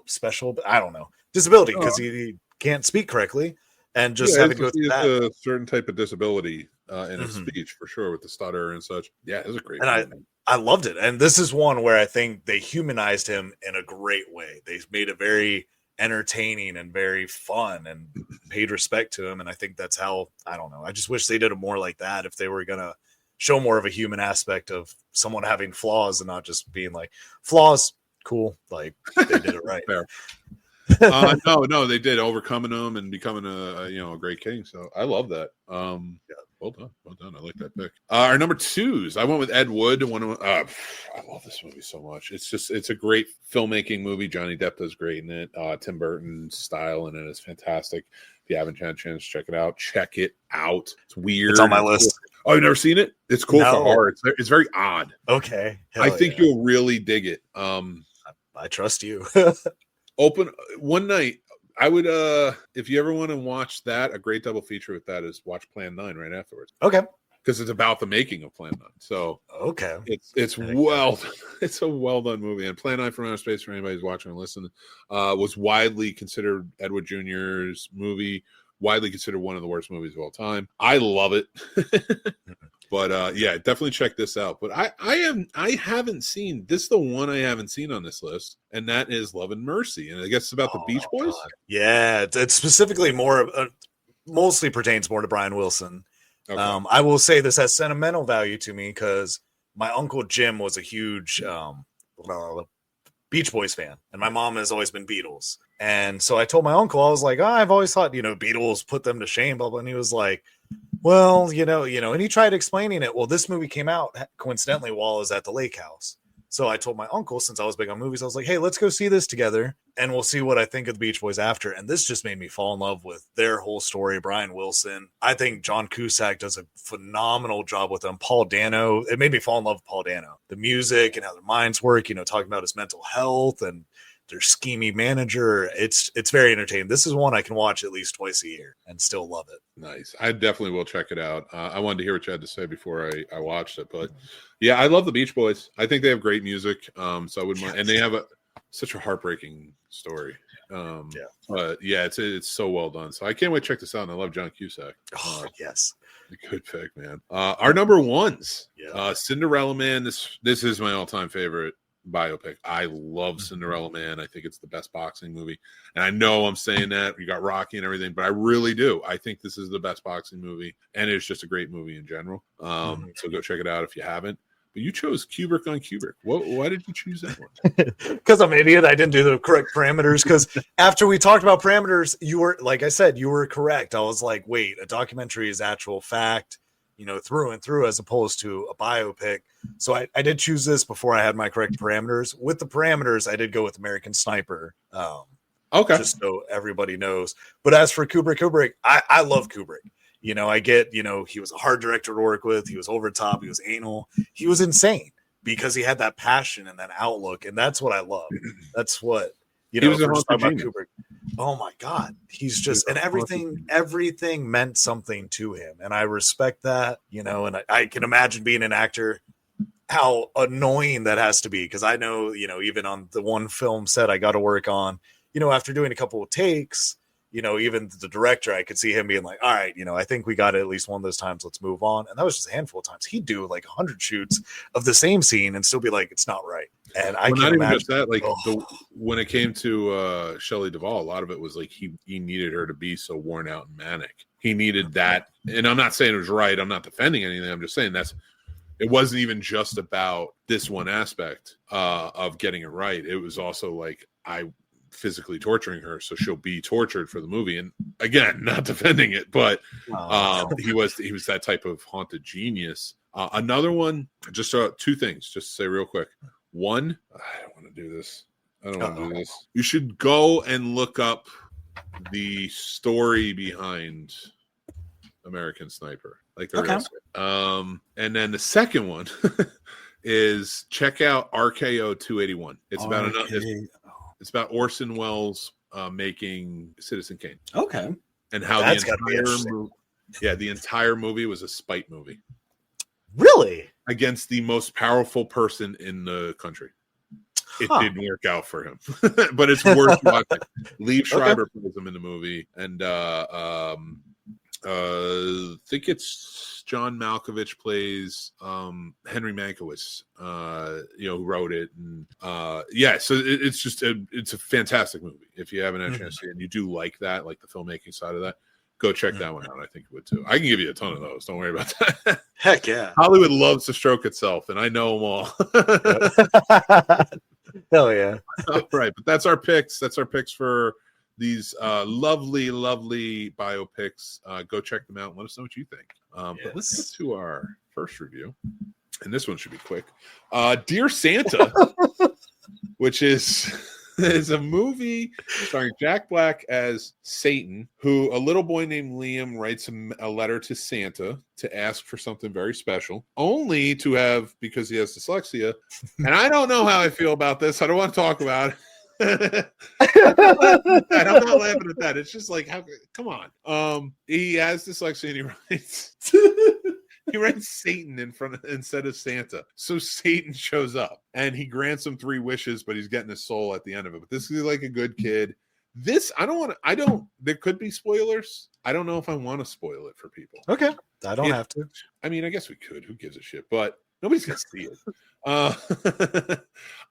special, I don't know, disability because he can't speak correctly and just having to go through that. A certain type of disability in his speech for sure with the stutter and such. Yeah, it was a great movie. I loved it. And this is one where I think they humanized him in a great way. They made it very entertaining and very fun and paid respect to him. And I think that's how, I don't know. I just wish they did it more like that if they were going to show more of a human aspect of someone having flaws and not just being like, flaws, cool. Like they did it right. Fair. No, they did, overcoming them and becoming a great king. So I love that. Well done. I like that pick. Our number 2s, I went with Ed Wood. I love this movie so much. It's a great filmmaking movie. Johnny Depp does great in it. Tim Burton's style in it is fantastic. If you haven't had a chance to check it out, check it out. It's weird. It's on my list. Oh, you've never seen it? It's cool for horror. It's very odd. Okay. I think you'll really dig it. I trust you. Open one night. I would, if you ever want to watch that, a great double feature with that is watch Plan 9 right afterwards. Okay. Because it's about the making of Plan 9. So okay, it's a well done movie. And Plan 9 from Outer Space, for anybody who's watching and listening, was widely considered Edward Jr.'s movie, widely considered one of the worst movies of all time. I love it. But yeah, definitely check this out. But I haven't seen this. Is the one I haven't seen on this list, and that is Love and Mercy. And I guess it's about the Beach Boys. God. Yeah, it's specifically mostly pertains more to Brian Wilson. Okay. I will say this has sentimental value to me because my uncle Jim was a huge Beach Boys fan, and my mom has always been Beatles. And so I told my uncle, I was like, I've always thought, Beatles put them to shame, blah, blah. And he was like, well, and he tried explaining it. Well, this movie came out coincidentally while I was at the lake house. So I told my uncle, since I was big on movies, I was like, hey, let's go see this together and we'll see what I think of the Beach Boys after. And this just made me fall in love with their whole story. Brian Wilson. I think John Cusack does a phenomenal job with them. Paul Dano. It made me fall in love with Paul Dano. The music and how their minds work, talking about his mental health and their schemy manager. It's very entertaining. This is one I can watch at least twice a year and still love it. Nice. I definitely will check it out. I wanted to hear what you had to say before I watched it, but yeah, I love the Beach Boys. I think they have great music. So I wouldn't mind, and they have such a heartbreaking story. But yeah, it's so well done. So I can't wait to check this out. And I love John Cusack. Oh, yes. Good pick, man. Our number ones. Cinderella Man. This is my all-time favorite biopic. I love Cinderella Man. I think it's the best boxing movie. And I know I'm saying that. You got Rocky and everything, but I really do. I think this is the best boxing movie. And it's just a great movie in general. So go check it out if you haven't. But you chose Kubrick on Kubrick. Why did you choose that one? Because I'm an idiot. I didn't do the correct parameters. Because after we talked about parameters, you were, like I said, you were correct. I was like, wait, a documentary is actual fact, through and through, as opposed to a biopic. So I did choose this before I had my correct parameters. With the parameters, I did go with American Sniper. Okay. Just so everybody knows. But as for Kubrick, I love Kubrick. I get, he was a hard director to work with. He was over the top. He was anal. He was insane because he had that passion and that outlook. And that's what I love. That's what, he was talking about Kubrick. Oh my God. He's just, and everything meant something to him. And I respect that, and I can imagine being an actor, how annoying that has to be. Cause I know, even on the one film set I got to work on, after doing a couple of takes, even the director, I could see him being like, all right, I think we got it at least one of those times. Let's move on. And that was just a handful of times. He'd do like 100 shoots of the same scene and still be like, it's not right. And I can imagine just that, like when it came to Shelley Duvall, a lot of it was like he needed her to be so worn out and manic. He needed that. And I'm not saying it was right. I'm not defending anything. I'm just saying it wasn't even just about this one aspect of getting it right. It was also like, physically torturing her, so she'll be tortured for the movie. And again, not defending it, but he was that type of haunted genius. Another one, just two things, just to say real quick. One, I don't want to do this. You should go and look up the story behind American Sniper, like the real story. And then the second one is check out RKO 281. It's about it's about Orson Welles making Citizen Kane. Okay. And how the entire movie was a spite movie. Really? Against the most powerful person in the country. It didn't work out for him. But it's worth watching. Liev Schreiber plays him in the movie. And I think it's John Malkovich plays Henry Mankiewicz, who wrote it, and so it's just it's a fantastic movie. If you haven't had a chance to see it and you do like that, like the filmmaking side of that, go check that one out. I think you would too. I can give you a ton of those. Don't worry about that. Heck yeah. Hollywood loves to stroke itself, and I know them all. Hell yeah. All right, but that's our picks. That's our picks for these lovely biopics. Go check them out and let us know what you think. But let's get to our first review, and this one should be quick. Dear Santa, which is a movie starring Jack Black as Satan, who a little boy named Liam writes a letter to Santa to ask for something very special, only to have, because he has dyslexia, and I don't know how I feel about this. I don't want to talk about it. I'm not laughing at that. It's just like, come on. He has dyslexia and he writes Satan instead of Santa. So Satan shows up and he grants him 3 wishes, but he's getting his soul at the end of it. But this is like a good kid. There could be spoilers. I don't know if I want to spoil it for people. Okay. I don't have to. I mean, I guess we could. Who gives a shit? But nobody's going to see it.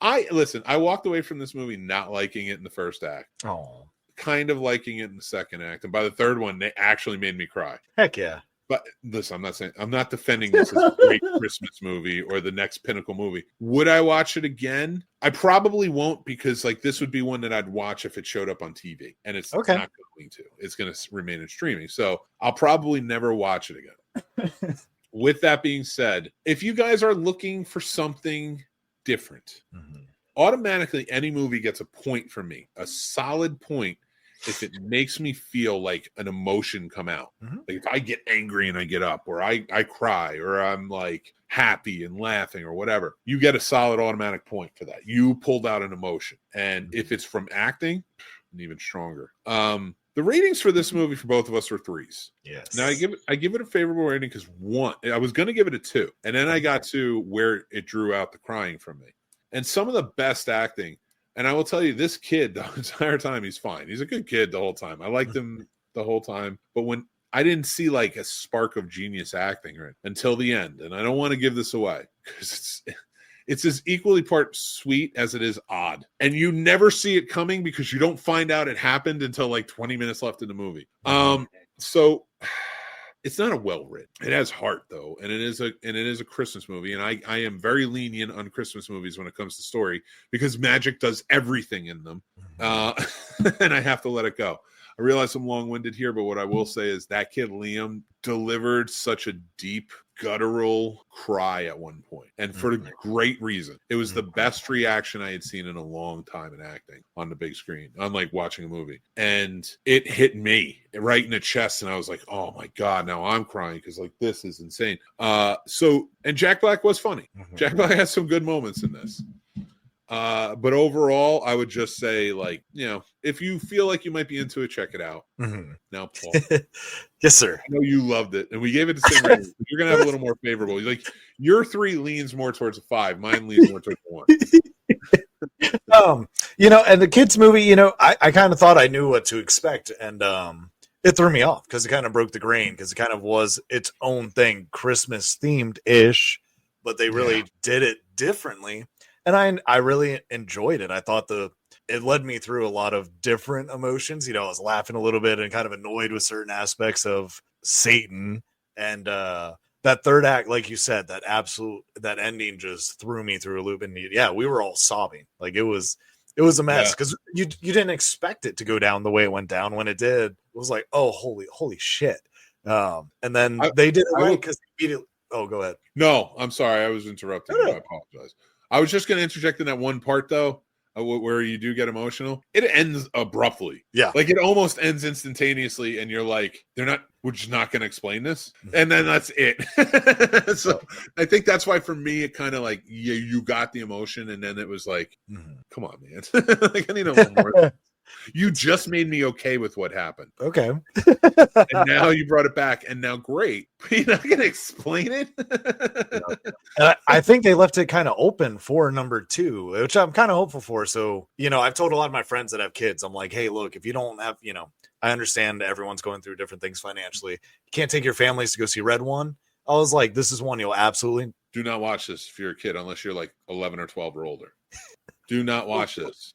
I walked away from this movie not liking it in the first act. Oh. Kind of liking it in the second act. And by the third one, they actually made me cry. Heck yeah. But listen, I'm not defending this as a great Christmas movie or the next pinnacle movie. Would I watch it again? I probably won't, because like this would be one that I'd watch if it showed up on TV, and it's not going to. It's going to remain in streaming. So I'll probably never watch it again. With that being said, if you guys are looking for something different. Automatically, any movie gets a point from me, a solid point, if it makes me feel like an emotion come out. Like if I get angry and I get up, or I cry, or I'm like happy and laughing or whatever, you get a solid automatic point for that. You pulled out an emotion. And if it's from acting, even stronger. The ratings for this movie for both of us were 3s. Yes. Now I give it a favorable rating because I was going to give it a 2, and then I got to where it drew out the crying from me. And some of the best acting, and I will tell you, this kid the entire time, he's fine. He's a good kid the whole time. I liked him the whole time, but when I didn't see like a spark of genius acting until the end, and I don't want to give this away because it's as equally part sweet as it is odd. And you never see it coming because you don't find out it happened until like 20 minutes left in the movie. So it's not a well-written. It has heart though, and it is a Christmas movie. And I am very lenient on Christmas movies when it comes to story because magic does everything in them. And I have to let it go. I realize I'm long-winded here, but what I will say is that kid Liam delivered such a deep, guttural cry at one point, and for a great reason. It was the best reaction I had seen in a long time in acting on the big screen, unlike watching a movie. And it hit me right in the chest, and I was like, oh my God, now I'm crying because like this is insane. And Jack Black was funny. Jack Black has some good moments in this. But overall, I would just say, like, if you feel like you might be into it, check it out. Now, Paul. Yes, sir. I know you loved it, and we gave it the same rating. You're going to have a little more favorable. Like, your 3 leans more towards a 5. Mine leans more towards a 1. And the kids movie, I kind of thought I knew what to expect, and it threw me off because it kind of broke the grain because it kind of was its own thing, Christmas themed-ish, but they really did it differently. And I really enjoyed it. I thought it led me through a lot of different emotions. I was laughing a little bit and kind of annoyed with certain aspects of Satan. And that third act, like you said, that ending just threw me through a loop. And we were all sobbing. Like it was a mess because you didn't expect it to go down the way it went down. When it did, it was like, oh, holy shit. And then they did it right because immediately. Oh, go ahead. No, I'm sorry. I was interrupting. I apologize. I was just going to interject in that one part, though, where you do get emotional. It ends abruptly. Yeah. Like, it almost ends instantaneously, and you're like, we're just not going to explain this? And then that's it. So I think that's why, for me, it kind of like, you got the emotion, and then it was like, come on, man. Like, I need a little more. You just made me okay with what happened. Okay. And now you brought it back, and now great. But you're not going to explain it? I think they left it kind of open for number 2, which I'm kind of hopeful for. So, I've told a lot of my friends that have kids, I'm like, hey, look, if you don't have, I understand everyone's going through different things financially. You can't take your families to go see Red One. I was like, this is one you'll absolutely do not watch this if you're a kid, unless you're like 11 or 12 or older. Do not watch this.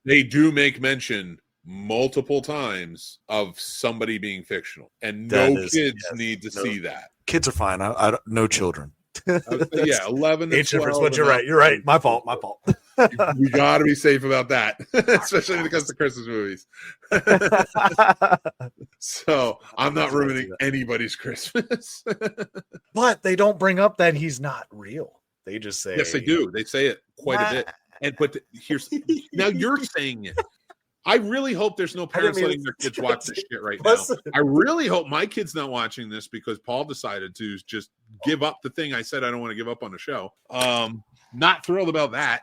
They do make mention multiple times of somebody being fictional, and kids need to see that. Kids are fine. I don't, no children. 11 to 12. But you're right. You're right. My fault. You got to be safe about that, especially when it comes to Christmas movies. So I'm not ruining anybody's Christmas. But they don't bring up that he's not real. They just say, yes, they do. They say it quite a bit. Here's now you're saying it. I really hope there's no parents letting their kids watch this shit right now. I really hope my kid's not watching this because Paul decided to just give up the thing I said I don't want to give up on the show. Not thrilled about that.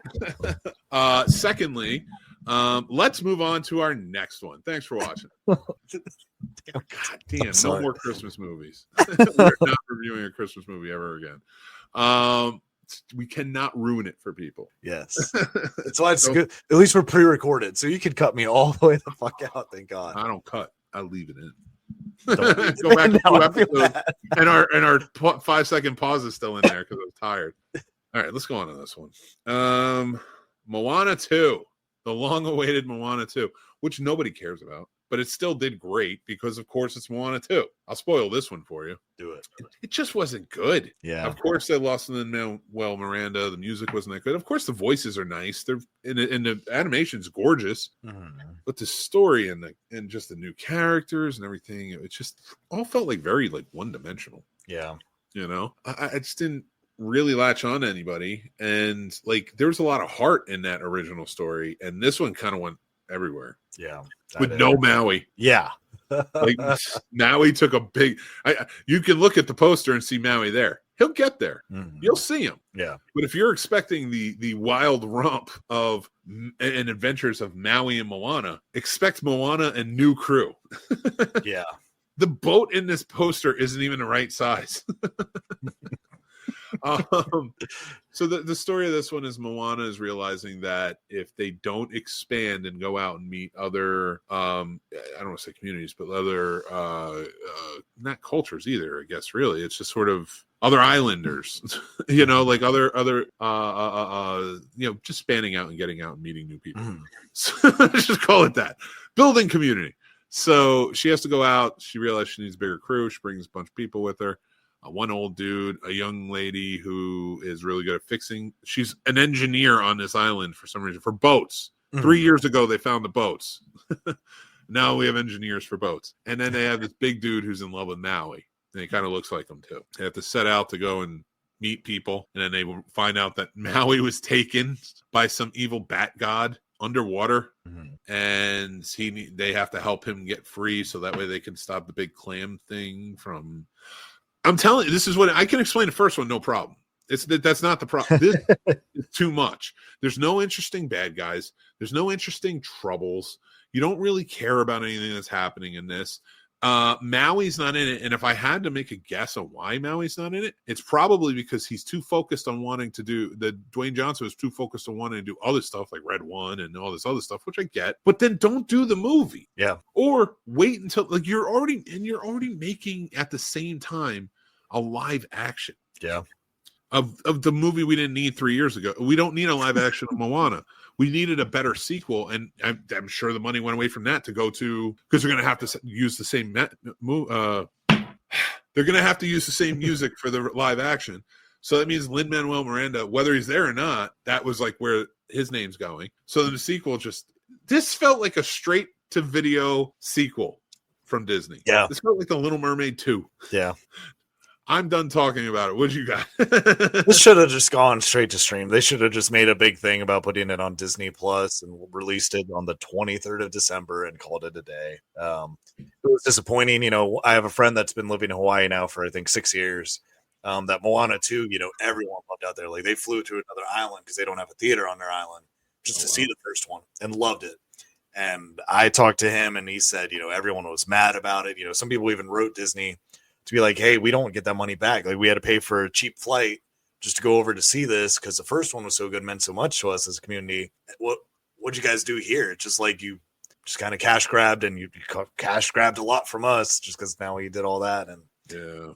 Secondly, let's move on to our next one. Thanks for watching. God damn, no more Christmas movies. We're not reviewing a Christmas movie ever again. We cannot ruin it for people. Yes. That's why it's good. At least we're pre-recorded, so you can cut me all the way the fuck out. Thank God. I don't cut. I leave it in. Go back to 2 episodes, and our 5-second pause is still in there because I was tired. All right, let's go on to this one. Moana 2, the long-awaited Moana 2, which nobody cares about, but it still did great because, of course, it's Moana 2. I'll spoil this one for you. Do it. It just wasn't good. Yeah. Of course, they lost Lin-Manuel Miranda. The music wasn't that good. Of course, the voices are nice. They're and the animation's gorgeous. But the story and just the new characters and everything, it just all felt like very like one-dimensional. Yeah. I just didn't. really latch on to anybody. And like, there was a lot of heart in that original story, and this one kind of went everywhere. Yeah, with no Maui. Yeah. Like Maui took a big. You can look at the poster and see Maui there. He'll get there. Mm-hmm. You'll see him. Yeah. But if you're expecting the wild romp of and adventures of Maui and Moana, expect Moana and new crew. Yeah. The boat in this poster isn't even the right size. So the story of this one is Moana is realizing that if they don't expand and go out and meet other I don't want to say communities, but other not cultures either, I guess really it's just sort of other islanders, like other just spanning out and getting out and meeting new people. So let's just call it that. Building community. So she has to go out. She realizes she needs a bigger crew. She brings a bunch of people with her. One old dude, a young lady who is really good at fixing. She's an engineer on this island for some reason, for boats. 3 years ago, they found the boats. Now we have engineers for boats. And then they have this big dude who's in love with Maui. And he kind of looks like him, too. They have to set out to go and meet people. And then they will find out that Maui was taken by some evil bat god underwater. And they have to help him get free so that way they can stop the big clam thing from... I'm telling you, this is what I can explain the first one, no problem. That's not the problem. This is too much. There's no interesting bad guys. There's no interesting troubles. You don't really care about anything that's happening in this. Maui's not in it. And if I had to make a guess on why Maui's not in it, it's probably because he's too focused on wanting to do Dwayne Johnson was too focused on wanting to do other stuff like Red One and all this other stuff, which I get, but then don't do the movie. Yeah. Or wait until you're already making at the same time a live action. Yeah. Of the movie we didn't need 3 years ago. We don't need a live action of Moana. We needed a better sequel, and I'm sure the money went away from that to go to, because they're going to have to use the same they're going to have to use the same music for the live action. So that means Lin-Manuel Miranda, whether he's there or not, that was like where his name's going. So the sequel this felt like a straight to video sequel from Disney. Yeah. This felt like The Little Mermaid 2. Yeah. I'm done talking about it. What you got? This should have just gone straight to stream. They should have just made a big thing about putting it on Disney Plus and released it on the 23rd of December and called it a day. It was disappointing. I have a friend that's been living in Hawaii now for, I think, 6 years. That Moana 2, everyone loved out there. Like, they flew to another island because they don't have a theater on their island just to see the first one and loved it. And I talked to him and he said, everyone was mad about it. Some people even wrote Disney to be like, hey, we don't get that money back. Like, we had to pay for a cheap flight just to go over to see this because the first one was so good, meant so much to us as a community. What'd you guys do here? It's just like you just kind of cash grabbed, and you cash grabbed a lot from us just because now we did all that. And yeah,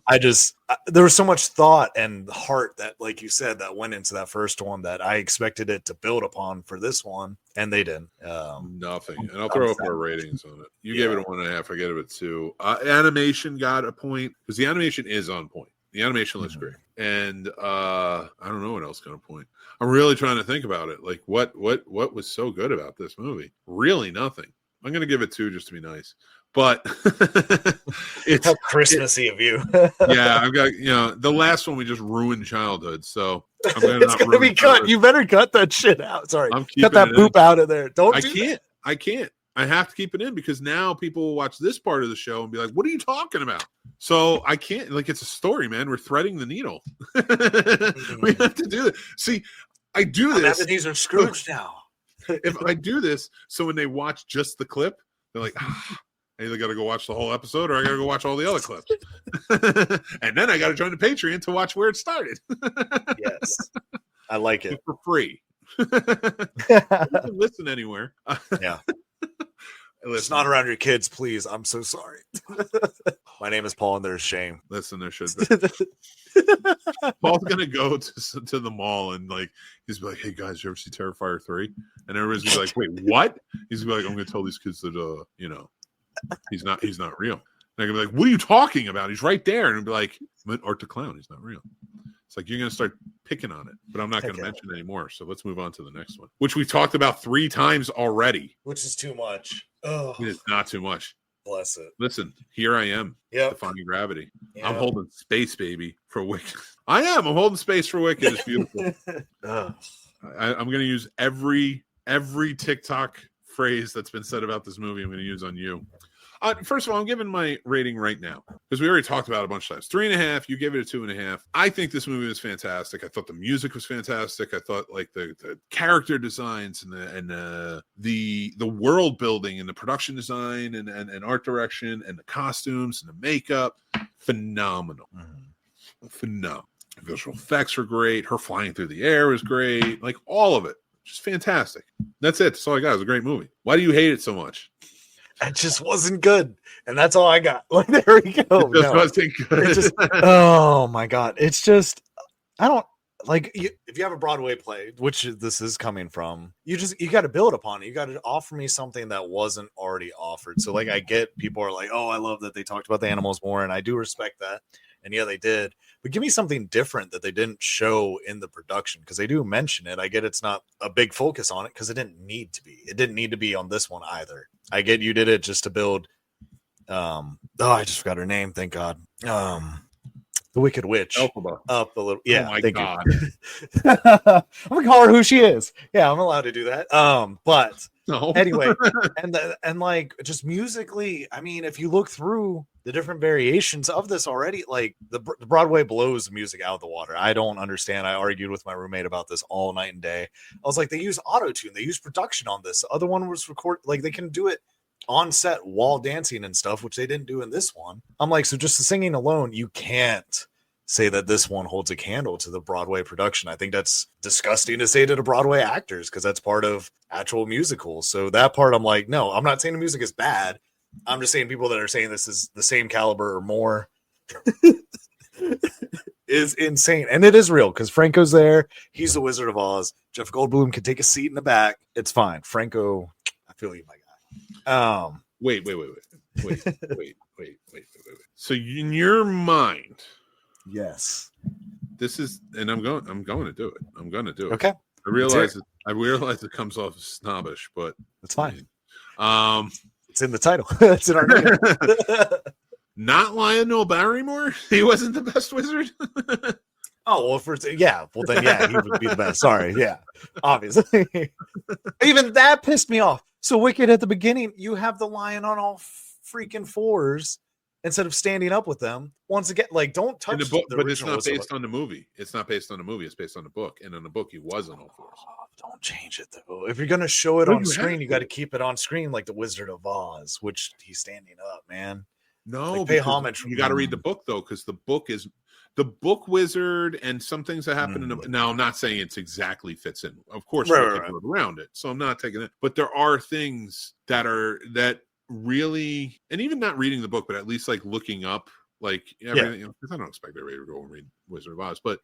there was so much thought and heart that, like you said, that went into that first one that I expected it to build upon for this one, and they didn't. Nothing. And I'll throw up our ratings on it. You gave it a 1.5. I gave it a 2. Animation got a point because the animation is on point. The animation looks great, and I don't know what else got a point. I'm really trying to think about it. Like, what was so good about this movie? Really, nothing. I'm going to give it 2 just to be nice. But it's how Christmassy of you. Yeah, I've got the last one we just ruined childhood, so I'm gonna it's gonna be cut. Childhood. You better cut that shit out. Sorry, cut that poop out of there. I can't. I have to keep it in because now people will watch this part of the show and be like, "What are you talking about?" So I can't. Like, it's a story, man. We're threading the needle. We have to do it. See, I do this. These are Scrooge now. If I do this, so when they watch just the clip, they're like, I either got to go watch the whole episode or I got to go watch all the other clips. And then I got to join the Patreon to watch where it started. Yes. I like it. For free. You can listen anywhere. Yeah. It's not around your kids, please. I'm so sorry. My name is Paul and there's shame. Listen, there should be. Paul's going to go to the mall and he's like, hey guys, you ever see Terrifier 3? And everybody's going to be like, wait, what? He's going to be like, I'm going to tell these kids that, he's not real. And they're gonna be like, what are you talking about? He's right there. And be like, Art the Clown, he's not real. It's like, you're gonna start picking on it, but I'm not gonna mention it anymore. So let's move on to the next one, which we've talked about 3 times already. Which is too much. Oh, it is not too much. Bless it. Listen, here I am. Yeah. Defying gravity. I'm holding space, baby, for Wicked. I am. I'm holding space for Wicked. It's beautiful. I'm going to use every TikTok phrase that's been said about this movie. I'm going to use on you. First of all, I'm giving my rating right now because we already talked about it a bunch of times. 3.5. You gave it a 2.5. I think this movie was fantastic. I thought the music was fantastic. I thought like the character designs and the world building and the production design and art direction and the costumes and the makeup, phenomenal. Phenomenal. Visual effects were great. Her flying through the air was great. Like all of it, just fantastic. That's it. That's all I got. It was a great movie. Why do you hate it so much? It just wasn't good, and that's all I got. Like, there we go. It just wasn't good. Oh my god, it's just I don't like. If you have a Broadway play, which this is coming from, you got to build upon it. You got to offer me something that wasn't already offered. So, like, I get people are like, "Oh, I love that they talked about the animals more," and I do respect that. And yeah, they did. But give me something different that they didn't show in the production, because they do mention it. I get it's not a big focus on it because it didn't need to be. It didn't need to be on this one either. I get you did it just to build. I just forgot her name. Thank God. The Wicked Witch. Elphaba. Up a little. Yeah. Oh my God. I'm gonna call her who she is. Yeah, I'm allowed to do that. But no. Anyway, and like just musically, I mean, if you look through the different variations of this already, like the Broadway blows the music out of the water. I don't understand. I argued with my roommate about this all night and day. I was like, they use auto-tune, they use production on this. The other one was like they can do it on set while dancing and stuff, which they didn't do in this one. I'm like, so just the singing alone, you can't say that this one holds a candle to the Broadway production. I think that's disgusting to say to the Broadway actors because that's part of actual musicals. So that part, I'm like, no, I'm not saying the music is bad. I'm just saying people that are saying this is the same caliber or more is insane. And it is real because Franco's there. He's the Wizard of Oz. Jeff Goldblum can take a seat in the back. It's fine. Franco, I feel you, my guy. Wait. So in your mind, yes, this is, and I'm going to do it. I'm going to do it. Okay. I realize it comes off as snobbish, but that's fine. It's in the title. It's in our name. Not Lionel Barrymore. He wasn't the best wizard. Oh, well, then yeah, he would be the best. Sorry, yeah, obviously. Even that pissed me off. So Wicked at the beginning, you have the lion on all freaking fours instead of standing up with them. Once again, like, don't touch the book, the but it's original. not based on the movie. It's not based on the movie. It's based on the book, and in the book, he was on all fours. Don't change it though. If you're gonna show it on screen, you got to keep it on screen like the Wizard of Oz, which he's standing up, man. No, like, pay homage. You got to read the book though, because the book wizard and some things that happen in the. Now, I'm not saying it's exactly fits in. Of course, we're around it, so I'm not taking it. But there are things that really, and even not reading the book, but at least like looking up. Like everything, because I don't expect everybody to go and read Wizard of Oz, but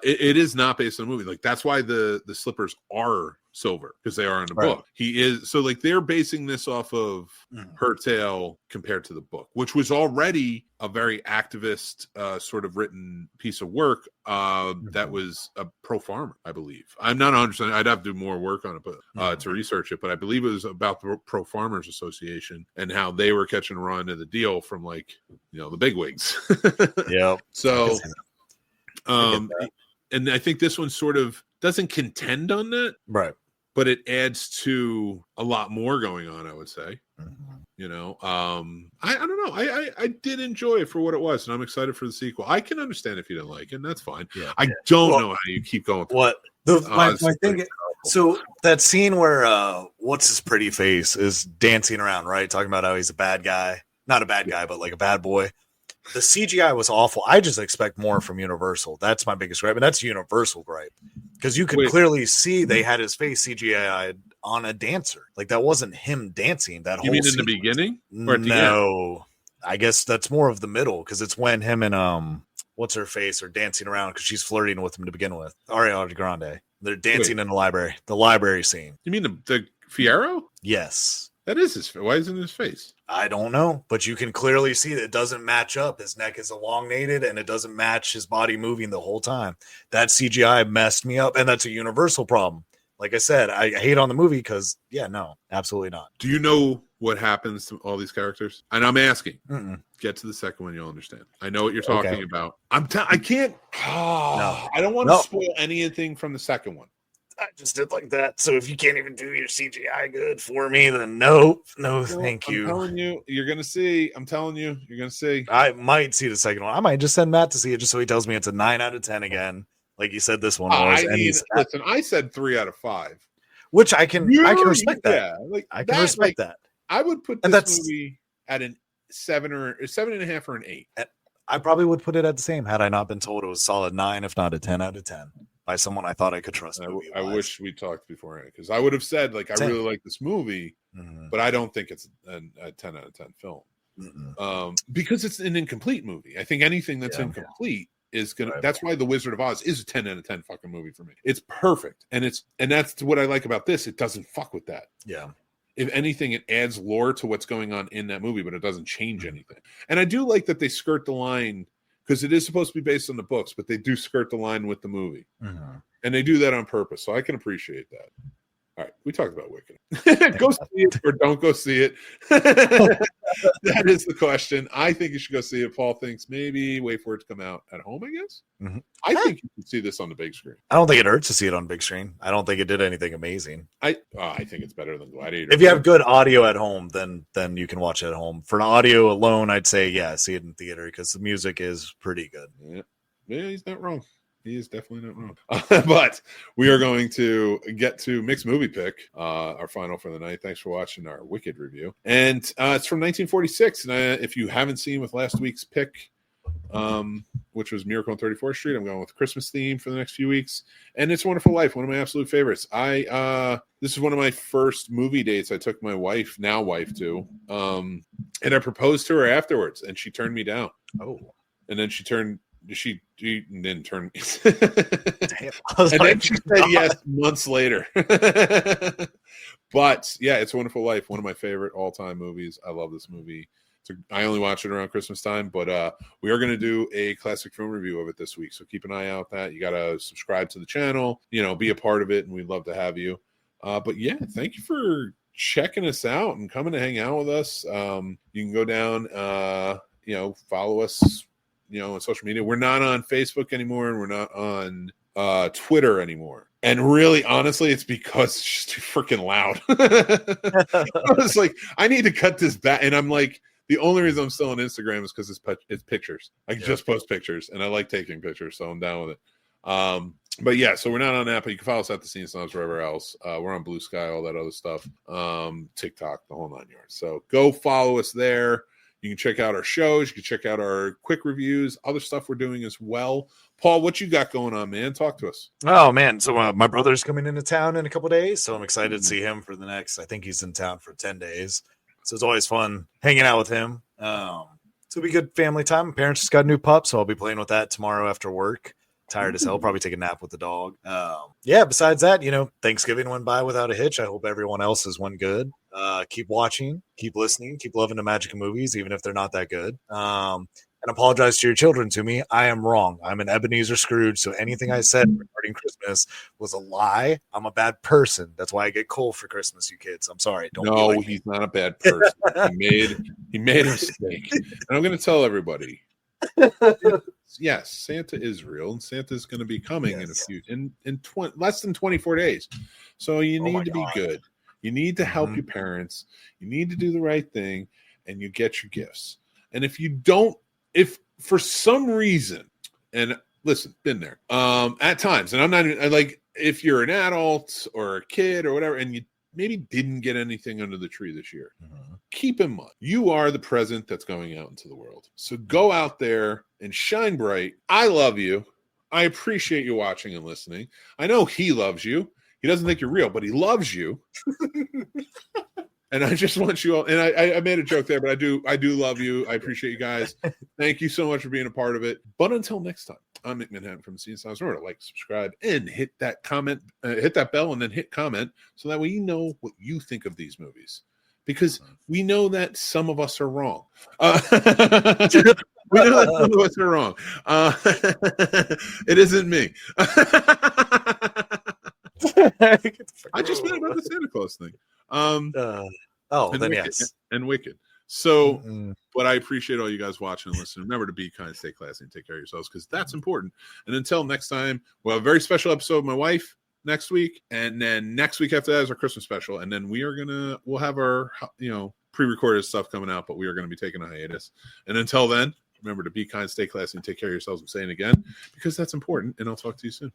it is not based on the movie. Like that's why the slippers are silver, because they are in the book. He is, so like they're basing this off of her tale compared to the book, which was already a very activist sort of written piece of work that was a pro farmer, I believe. I'm not 100%. I'd have to do more work on it, but to research it. But I believe it was about the Pro Farmers Association and how they were catching a run of the deal from like the bigwigs. Yeah. So, and I think this one sort of doesn't contend on that, right? But it adds to a lot more going on, I would say. I don't know. I did enjoy it for what it was, and I'm excited for the sequel. I can understand if you didn't like it, and that's fine. I don't know how you keep going. What my thing? So that scene where what's his pretty face is dancing around, right? Talking about how he's a bad guy, not a bad guy, but like a bad boy. The CGI was awful. I just expect more from Universal. That's my biggest gripe, and that's Universal gripe because you could clearly see they had his face CGI on a dancer. Like that wasn't him dancing. That whole mean in the beginning? Or at the end? I guess that's more of the middle because it's when him and what's her face are dancing around because she's flirting with him to begin with. Ariana Grande. They're dancing in the library scene. You mean the Fierro? Yes. That is his face. Why isn't his face? I don't know, but you can clearly see that it doesn't match up. His neck is elongated and it doesn't match his body moving the whole time. That CGI messed me up, and that's a Universal problem. Like I said, I hate on the movie because, no, absolutely not. Do you know what happens to all these characters? And I'm asking, get to the second one, you'll understand. I know what you're talking about. I can't. No. I don't want to spoil anything from the second one. I just did like that. So if you can't even do your CGI good for me, then no, thank you. I'm telling you, you're gonna see. I'm telling you, you're gonna see. I might see the second one. I might just send Matt to see it just so he tells me it's a 9 out of 10 again, like you said this one was. Listen, I said 3 out of 5, which I can respect that. Yeah, like I can respect that. I would put this movie at an 7 or 7.5 or an 8. I probably would put it at the same had I not been told it was a solid 9, if not a 10 out of 10. By someone I thought I could trust. I wish we talked beforehand, because I would have said, like, I really like this movie, but I don't think it's a 10 out of 10 film. Because it's an incomplete movie. I think anything that's incomplete is gonna. That's why The Wizard of Oz is a 10 out of 10 fucking movie for me. It's perfect, and that's what I like about this. It doesn't fuck with that. Yeah. If anything, it adds lore to what's going on in that movie, but it doesn't change anything. And I do like that they skirt the line, because it is supposed to be based on the books, but they do skirt the line with the movie. And they do that on purpose, so I can appreciate that. All right, we talked about Wicked. Go see it or don't go see it. That is the question. I think you should go see it. Paul thinks maybe wait for it to come out at home, I guess. I think you can see this on the big screen. I don't think it hurts to see it on big screen. I don't think it did anything amazing. I think it's better than Gladiator. If you have good audio at home, then you can watch it at home. For an audio alone, I'd say, see it in theater, because the music is pretty good. Yeah, he's not wrong. He is definitely not wrong. But we are going to get to Mick's movie pick, our final for the night. Thanks for watching our Wicked review. And it's from 1946. And if you haven't seen with last week's pick, which was Miracle on 34th Street, I'm going with Christmas theme for the next few weeks. And It's a Wonderful Life, one of my absolute favorites. This is one of my first movie dates I took my wife to. And I proposed to her afterwards, and she turned me down. Oh. And then she didn't turn me. Damn. And then she said yes months later. But yeah, It's a Wonderful Life, one of my favorite all-time movies. I love this movie. I only watch it around Christmas time, but we are going to do a classic film review of it this week. So keep an eye out that. You got to subscribe to the channel, be a part of it, and we'd love to have you. But yeah, thank you for checking us out and coming to hang out with us. You can go down, follow us, on social media. We're not on Facebook anymore, and we're not on Twitter anymore. And really, honestly, it's because it's just too freaking loud. I was like, I need to cut this back. And I'm like, the only reason I'm still on Instagram is because it's pictures. I just post pictures, and I like taking pictures, so I'm down with it. But yeah, so we're not on that, but you can follow us at the Scene Snobs wherever else. We're on Blue Sky, all that other stuff. TikTok, the whole 9 yards. So go follow us there. You can check out our shows. You can check out our quick reviews, other stuff we're doing as well. Paul, what you got going on, man? Talk to us. Oh, man. So my brother's coming into town in a couple days, so I'm excited to see him for the next, I think he's in town for 10 days. So it's always fun hanging out with him. So it'll be good family time. My parents just got a new pup, so I'll be playing with that tomorrow after work. Tired as hell. Probably take a nap with the dog. Besides that, Thanksgiving went by without a hitch. I hope everyone else's went good. Keep watching, keep listening, keep loving the magic of movies, even if they're not that good. And apologize to your children to me. I am wrong. I'm an Ebenezer Scrooge, so anything I said regarding Christmas was a lie. I'm a bad person. That's why I get coal for Christmas, you kids. I'm sorry. He's not a bad person. he made a mistake. And I'm going to tell everybody. Yes, Santa is real, and Santa's going to be coming in less than 24 days. So you need to be good. You need to help your parents. You need to do the right thing, and you get your gifts. And if you don't, if for some reason, and listen, been there at times, and I'm not like, if you're an adult or a kid or whatever, and you maybe didn't get anything under the tree this year, keep in mind, you are the present that's going out into the world. So go out there and shine bright. I love you. I appreciate you watching and listening. I know he loves you. He doesn't think you're real, but he loves you. And I just want you all, and I made a joke there, but I do love you. I appreciate you guys. Thank you so much for being a part of it. But until next time, I'm Mick Manhattan from Scene Snobs. Remember to like, subscribe, and hit that comment, hit that bell, and then hit comment, so that way you know what you think of these movies. Because we know that some of us are wrong. We know that some of us are wrong. It isn't me. I just made about the Santa Claus thing. Oh, and then Wicked, yes. and Wicked. So, Mm-mm. but I appreciate all you guys watching and listening. Remember to be kind, stay classy, and take care of yourselves because that's important. And until next time, we'll have a very special episode with my wife next week, and then next week after that is our Christmas special, and then we'll have our pre-recorded stuff coming out, but we are going to be taking a hiatus. And until then, remember to be kind, stay classy, and take care of yourselves. I'm saying again because that's important, and I'll talk to you soon.